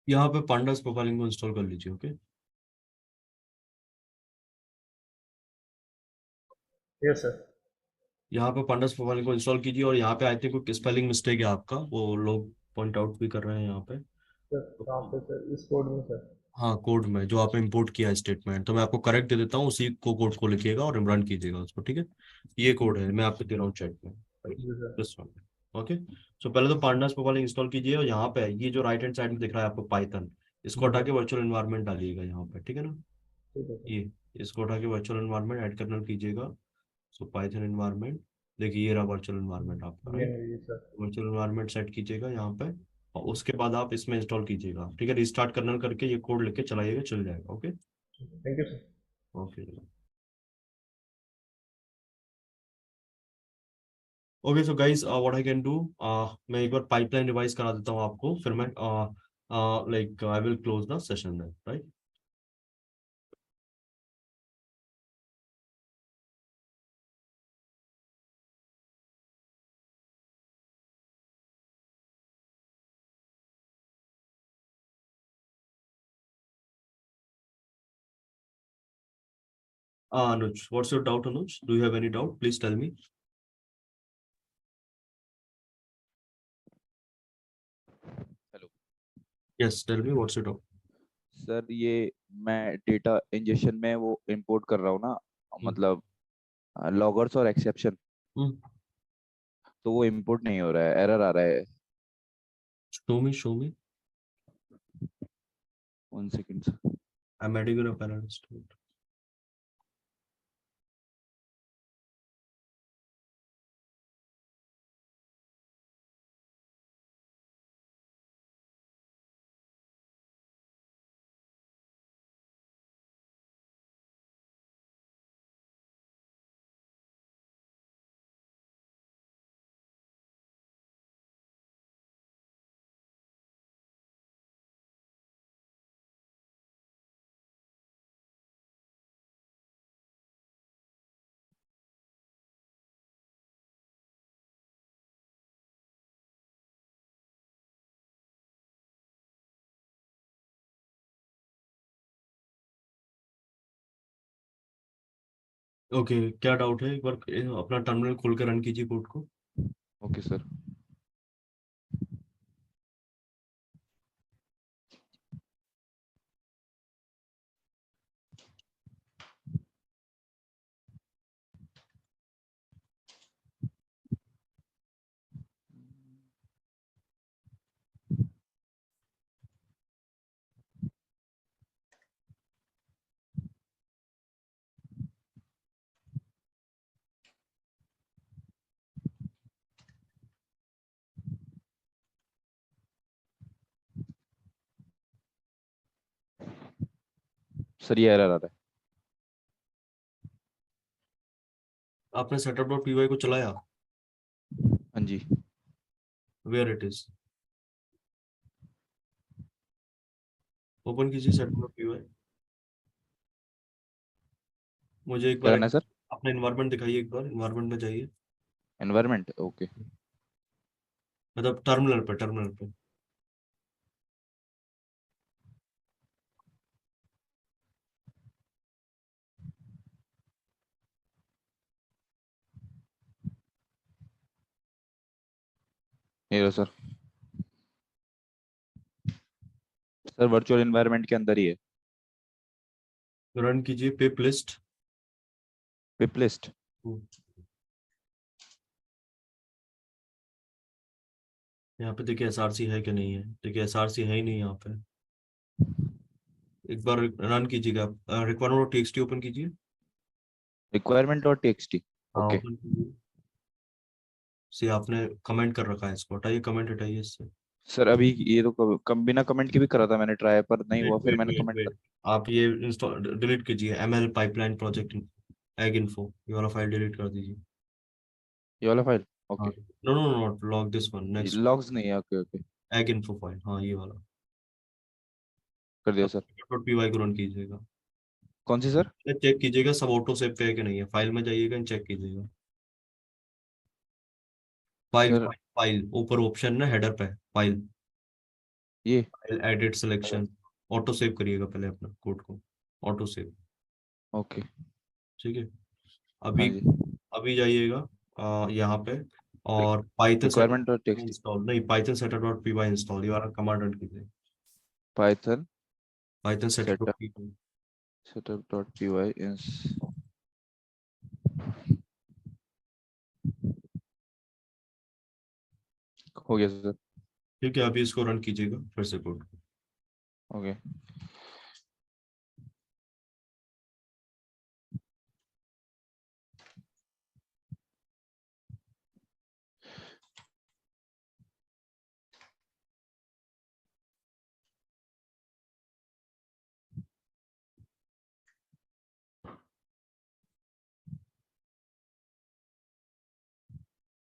यहाँ पे पांडास प्रोफाइलिंग को इंस्टॉल कर लीजिए। Okay, yes sir. यहाँ पे पांडास प्रोफाइलिंग को इंस्टॉल कीजिए, और यहाँ पे आई थिंक कोई स्पेलिंग मिस्टेक है आपका, वो लोग पॉइंट आउट भी कर रहे हैं यहाँ पे। सर कहाँ पे सर, इस कोड में सर? हाँ, कोड में जो आपने इंपोर्ट किया है स्टेटमेंट, तो मैं आपको करेक्ट दे देता हूँ, उसी को कोड को लिखिएगा और रन कीजिएगा उसको, ठीक है। ये कोड है, मैं आपको दे रहा हूँ चैट में, राइट, जी sir. This one. Okay, so पहले तो पांडास प्रोफाइलिंग इंस्टॉल कीजिए, और यहाँ पे ये जो राइट हैंड साइड में दिख रहा है आपको पाइथन, इसको जी हटा सर। के वर्चुअल एनवायरनमेंट डालिएगा यहाँ पे, ठीक है ना। ठीक है सर। ये इसको उठा के वर्चुअल एनवायरनमेंट ऐड करना कीजिएगा। सो पाइथन एनवायरनमेंट, देखिए ये रहा वर्चुअल एनवायरनमेंट आपका, ये राइट। है, ये सर। वर्चुअल एनवायरनमेंट सेट कीजिएगा यहाँ पे, और उसके बाद आप इसमें इंस्टॉल कीजिएगा, ठीक है। रिस्टार्ट कर्नल करके ये कोड लिख के चलाइएगा, चल जाएगा। Okay, thank you sir. Okay, okay. So guys, what I can do, मैं एक बार पाइपलाइन रिवाइज करा देता हूँ आपको, फिर मैं like I will close the session then, right. Anuj, what's your doubt, Anuj? Do you have any doubt? Please tell me. Hello Yes, tell me what's your doubt. Sir, ये मैं data injection में वो import कर रहा हूँ ना, Hmm. मतलब loggers और एक्सेप्शन, Hmm. तो वो इंपोर्ट नहीं हो रहा है, एरर आ रहा है। Show me, show me. 1 second sir. I'm adding a panelist. Okay, क्या डाउट है, एक बार अपना टर्मिनल खोल के रन कीजिए कोड को। Okay sir. सर ये एरर आ रहा है। आपने setup.py को चलाया? हाँ जी। Where it is? ओपन कीजिए setup.py। मुझे एक क्या बार करना है सर? अपना इन्वायरमेंट दिखाइए, एक बार इन्वायरमेंट में जाइए, एनवायरनमेंट, ओके। मतलब टर्मिनल पे, टर्मिनल पे। ये लो सर। सर वर्चुअल एनवायरनमेंट के अंदर ही है। रन कीजिए पिप लिस्ट। पिप लिस्ट। यहाँ पे देखिए एसआरसी है कि नहीं है, देखिए एसआरसी है ही नहीं यहाँ पे। एक बार रन कीजिएगा, रिक्वायरमेंट टीएक्सटी ओपन कीजिए। Requirement dot TXT. हाँ ओके ओपन कीजिए। सी आपने कमेंट कर रखा है, इसको हटाइए, कमेंट हटाइए इससे। सर, अभी ये तो कम बिना कमेंट के भी करा था मैंने ट्राई, पर नहीं वेट हुआ, फिर वेट मैंने वेट कमेंट कर। वेट, आप ये इंस्टॉल डिलीट कीजिए, ML pipeline project egg info, ये वाला फाइल डिलीट कर दीजिए। ये वाला फाइल। हाँ, okay. No no not log this one, next. Logs नहीं है, okay okay. Egg info file, हाँ ये वाला। कर दिया अब सर। .py को रन कीजिएगा। कौन सी सर? चेक कीजिएगा सब ऑटो सेव पे है कि नहीं है, फाइल में जाइएगा, चेक कीजिएगा। फाइल सर फाइल फाइल, ऊपर ऑप्शन ना हेडर पे, फाइल, ये। File edit selection, auto save करिएगा पहले अपना कोड को, ऑटो सेव। ओके। ठीक है, हाँ अभी जी। अभी जाइएगा यहाँ पे, और Python requirement dot setup TXT. Install, नहीं Python setup dot P Y install, ये वाला कमांड रन कीजिए। Python Python setup dot setup P Y. Setup dot P Y इंस। हो गया सर। ठीक है, अभी इसको रन कीजिएगा फिर से code. Okay.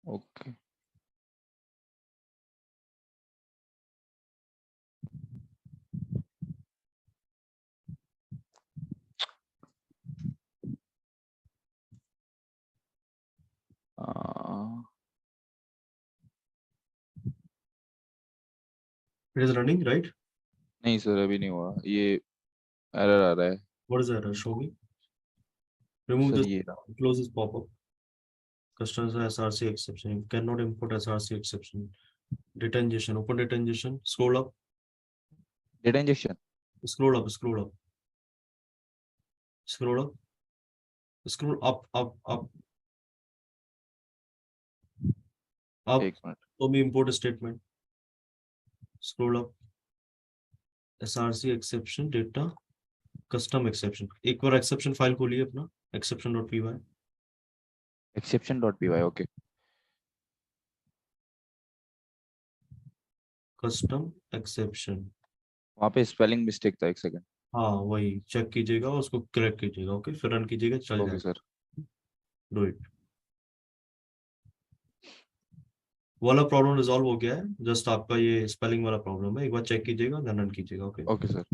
Okay. It is running right. नहीं सर, अभी नहीं हुआ, ये एरर आ रहा है। What is error, show me, remove sir this, ये रहा। Close this popup, customers SRC exception, you cannot import SRC exception, data ingestion, open data ingestion, scroll up, data injection. scroll up, scroll up, scroll up, scroll up, up, up, up, एक minute. तो भी import statement, scroll up, SRC exception, data, custom exception, एक बार exception file खोलिए अपना, exception.py, exception dot P Y, okay. custom exception। वहाँ पे spelling mistake था, एक सेकंड। हाँ वही चेक कीजिएगा, उसको करेक्ट कीजिएगा, ओके फिर रन कीजिएगा, चल ओके जाएगा। सर। Do it. वाला प्रॉब्लम रिजॉल्व हो गया है, जस्ट आपका ये स्पेलिंग वाला प्रॉब्लम है, एक बार चेक कीजिएगा, देन रन कीजिएगा, okay. Okay sir.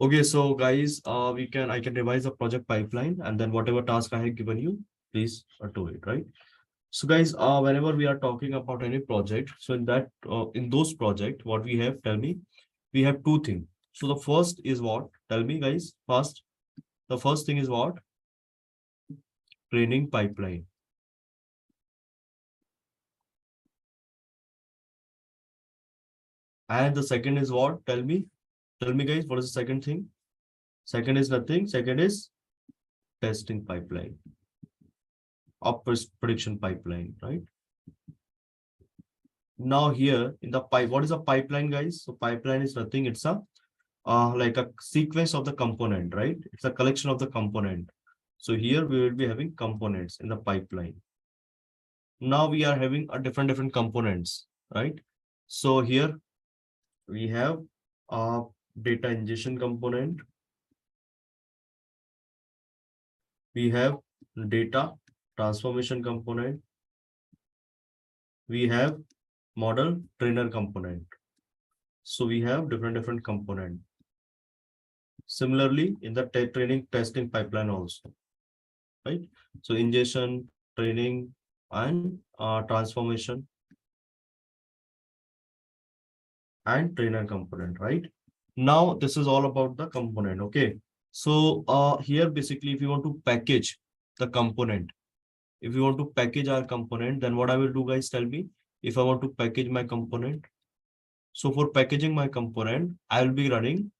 Okay, so guys, I can revise the project pipeline, and then whatever task I have given you, please do it, right? So guys, whenever we are talking about any project, so in those project, what we have, tell me, we have two things. So the first is what? Tell me guys, first, the first thing is what? Training pipeline. And the second is what? Tell me guys, what is the second thing? Second is nothing. Second is testing pipeline or prediction pipeline, right? Now here in the pipe, what is a pipeline, guys? So pipeline is nothing, it's a like a sequence of the component, right? It's a collection of the component. So here we will be having components in the pipeline. Now we are having a different components, right? So here we have a data ingestion component. We have data transformation component. We have model trainer component. So we have different component. Similarly, in the training testing pipeline also, right? So ingestion, training, and transformation and trainer component, right? Now this is all about the component. Okay, so here basically if you want to package the component, if you want to package our component, then what I will do, guys, tell me. If I want to package my component, so for packaging my component, I will be running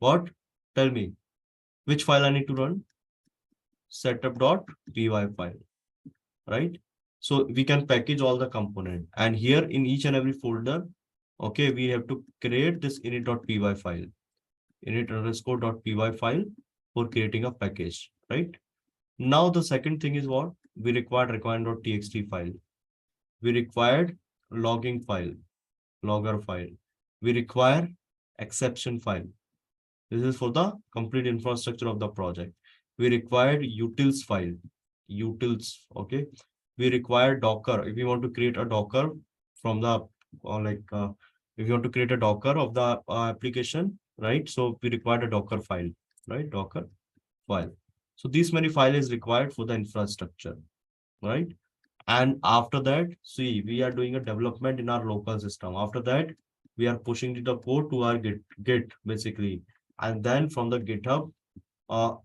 what? Tell me which file I need to run. Setup.py file, right? So we can package all the component, and here in each and every folder, okay, we have to create this init.py file, init_.py file for creating a package, right? Now the second thing is what? We required requirement.txt file. We required logging file, logger file. We require exception file. This is for the complete infrastructure of the project. We required utils file, utils, okay. We require Docker. If we want to create a Docker from the, if you want to create a Docker of the application, right? So we require a Docker file, right? Docker file. So these many files is required for the infrastructure, right? And after that, see, we are doing a development in our local system. After that, we are pushing the code to our Git basically. And then from the GitHub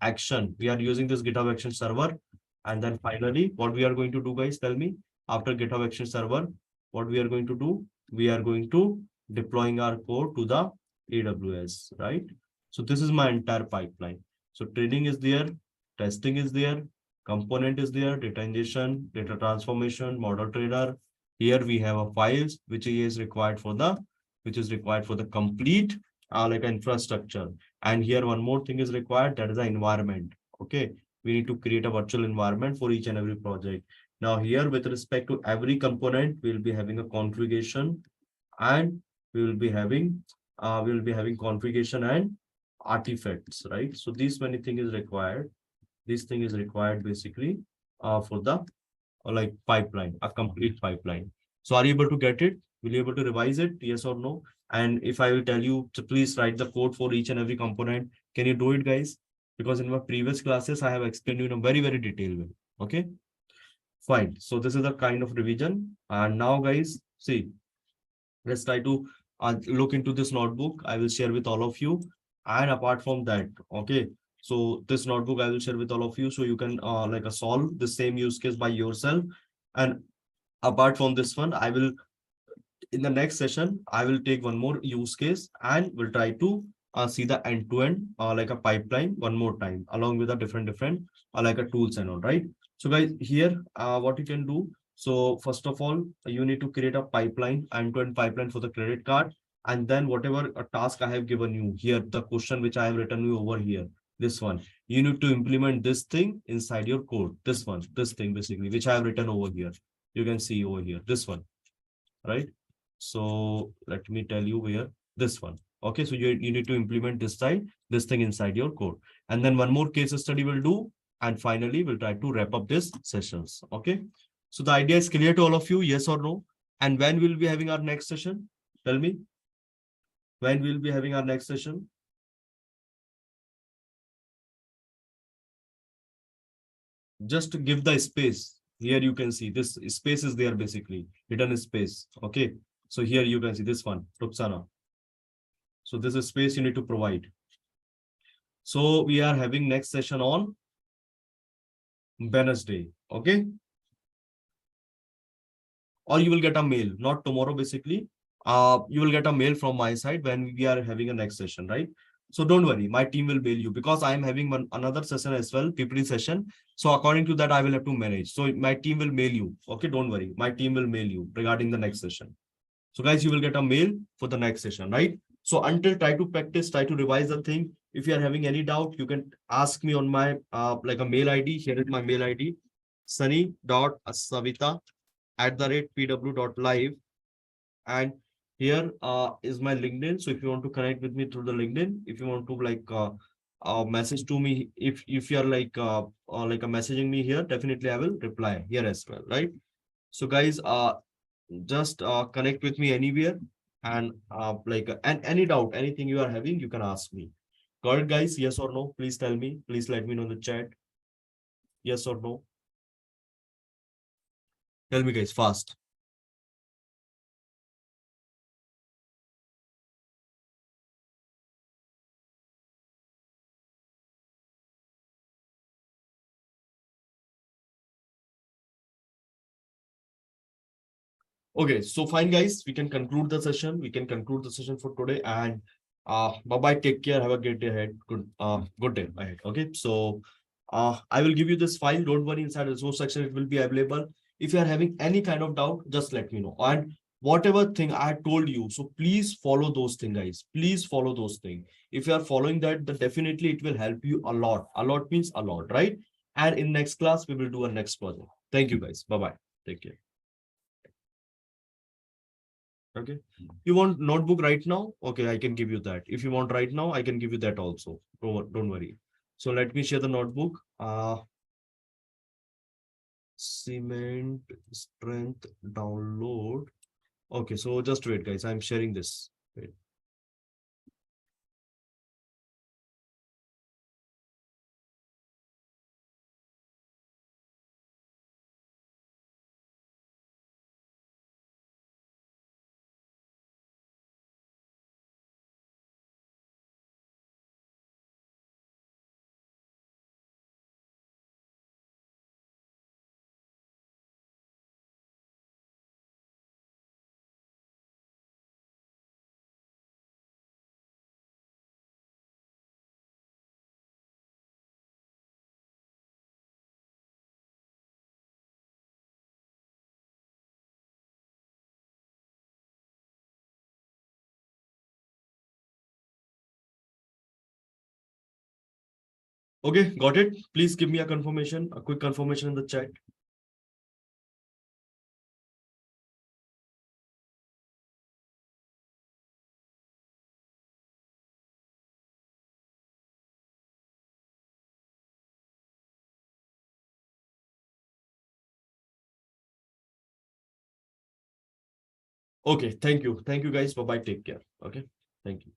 action, we are using this GitHub action server. And then finally, what we are going to do, guys, tell me, after GitHub action server, what we are going to do? We are going to deploying our code to the AWS, right? So this is my entire pipeline. So training is there, testing is there, component is there, data ingestion, data transformation, model trainer. Here we have a files which is required for the complete like infrastructure. And here one more thing is required, that is the environment. Okay, we need to create a virtual environment for each and every project. Now here with respect to every component, we'll be having a configuration, and we will be having configuration and artifacts, right? So these many thing is required. This thing is required basically for the like pipeline, a complete pipeline. So are you able to get it? Will you able to revise it? Yes or no? And if I will tell you to please write the code for each and every component, can you do it, guys? Because in my previous classes, I have explained you in a very detailed way. Okay, fine. So this is the kind of revision. And now, guys, see, let's try to look into this notebook. I will share with all of you. And apart from that, okay, so this notebook I will share with all of you, so you can solve the same use case by yourself. And apart from this one, I will, in the next session, I will take one more use case and we'll try to see the end-to-end like a pipeline one more time, along with the different like a tools and all, right? So guys, here what you can do. So first of all, you need to create a pipeline, end-to-end pipeline for the credit card. And then whatever a task I have given you here, the question which I have written you over here, this one, you need to implement this thing inside your code. This one, this thing basically, which I have written over here. You can see over here, this one, right? So let me tell you where this one. Okay, so you need to implement this thing inside your code. And then one more case study we'll do. And finally, we'll try to wrap up this sessions. Okay, so the idea is clear to all of you, yes or no? And when we'll be having our next session? Tell me. When we'll be having our next session? Just to give the space. Here you can see this space is there basically, hidden space. Okay, so here you can see this one, Ruxana. So this is space you need to provide. So we are having next session on Wednesday. Okay, or you will get a mail, not tomorrow basically. You will get a mail from my side when we are having a next session, right? So don't worry, my team will mail you because I am having another session as well, PPT session. So according to that, I will have to manage. So my team will mail you. Okay, don't worry. My team will mail you regarding the next session. So guys, you will get a mail for the next session, right? So until, try to practice, try to revise the thing. If you are having any doubt, you can ask me on my like a mail ID. Here is my mail ID, sunny.savita@pw.live. And here is my LinkedIn. So if you want to connect with me through the LinkedIn, if you want to message to me, if you are messaging me here, definitely I will reply here as well, right? So guys, just connect with me anywhere, and and any doubt, anything you are having, you can ask me. Got it, guys? Yes or no? Please tell me. Please let me know in the chat. Yes or no? Tell me, guys, fast. Okay, so fine, guys. We can conclude the session. We can conclude the session for today. And bye bye. Take care. Have a great day ahead. Good day ahead. Okay. So I will give you this file. Don't worry. Inside the resource section, it will be available. If you are having any kind of doubt, just let me know. And whatever thing I told you, so please follow those things, guys. Please follow those things. If you are following that, then definitely it will help you a lot. A lot means a lot, right? And in next class, we will do a next project. Thank you, guys. Bye bye. Take care. Okay. You want notebook right now? Okay, I can give you that. If you want right now, I can give you that also. Don't worry. So let me share the notebook. Cement strength download. Okay, so just wait, guys. I'm sharing this. Wait. Okay, got it. Please give me a confirmation, a quick confirmation in the chat. Okay, thank you. Thank you, guys. Bye bye. Take care. Okay, thank you.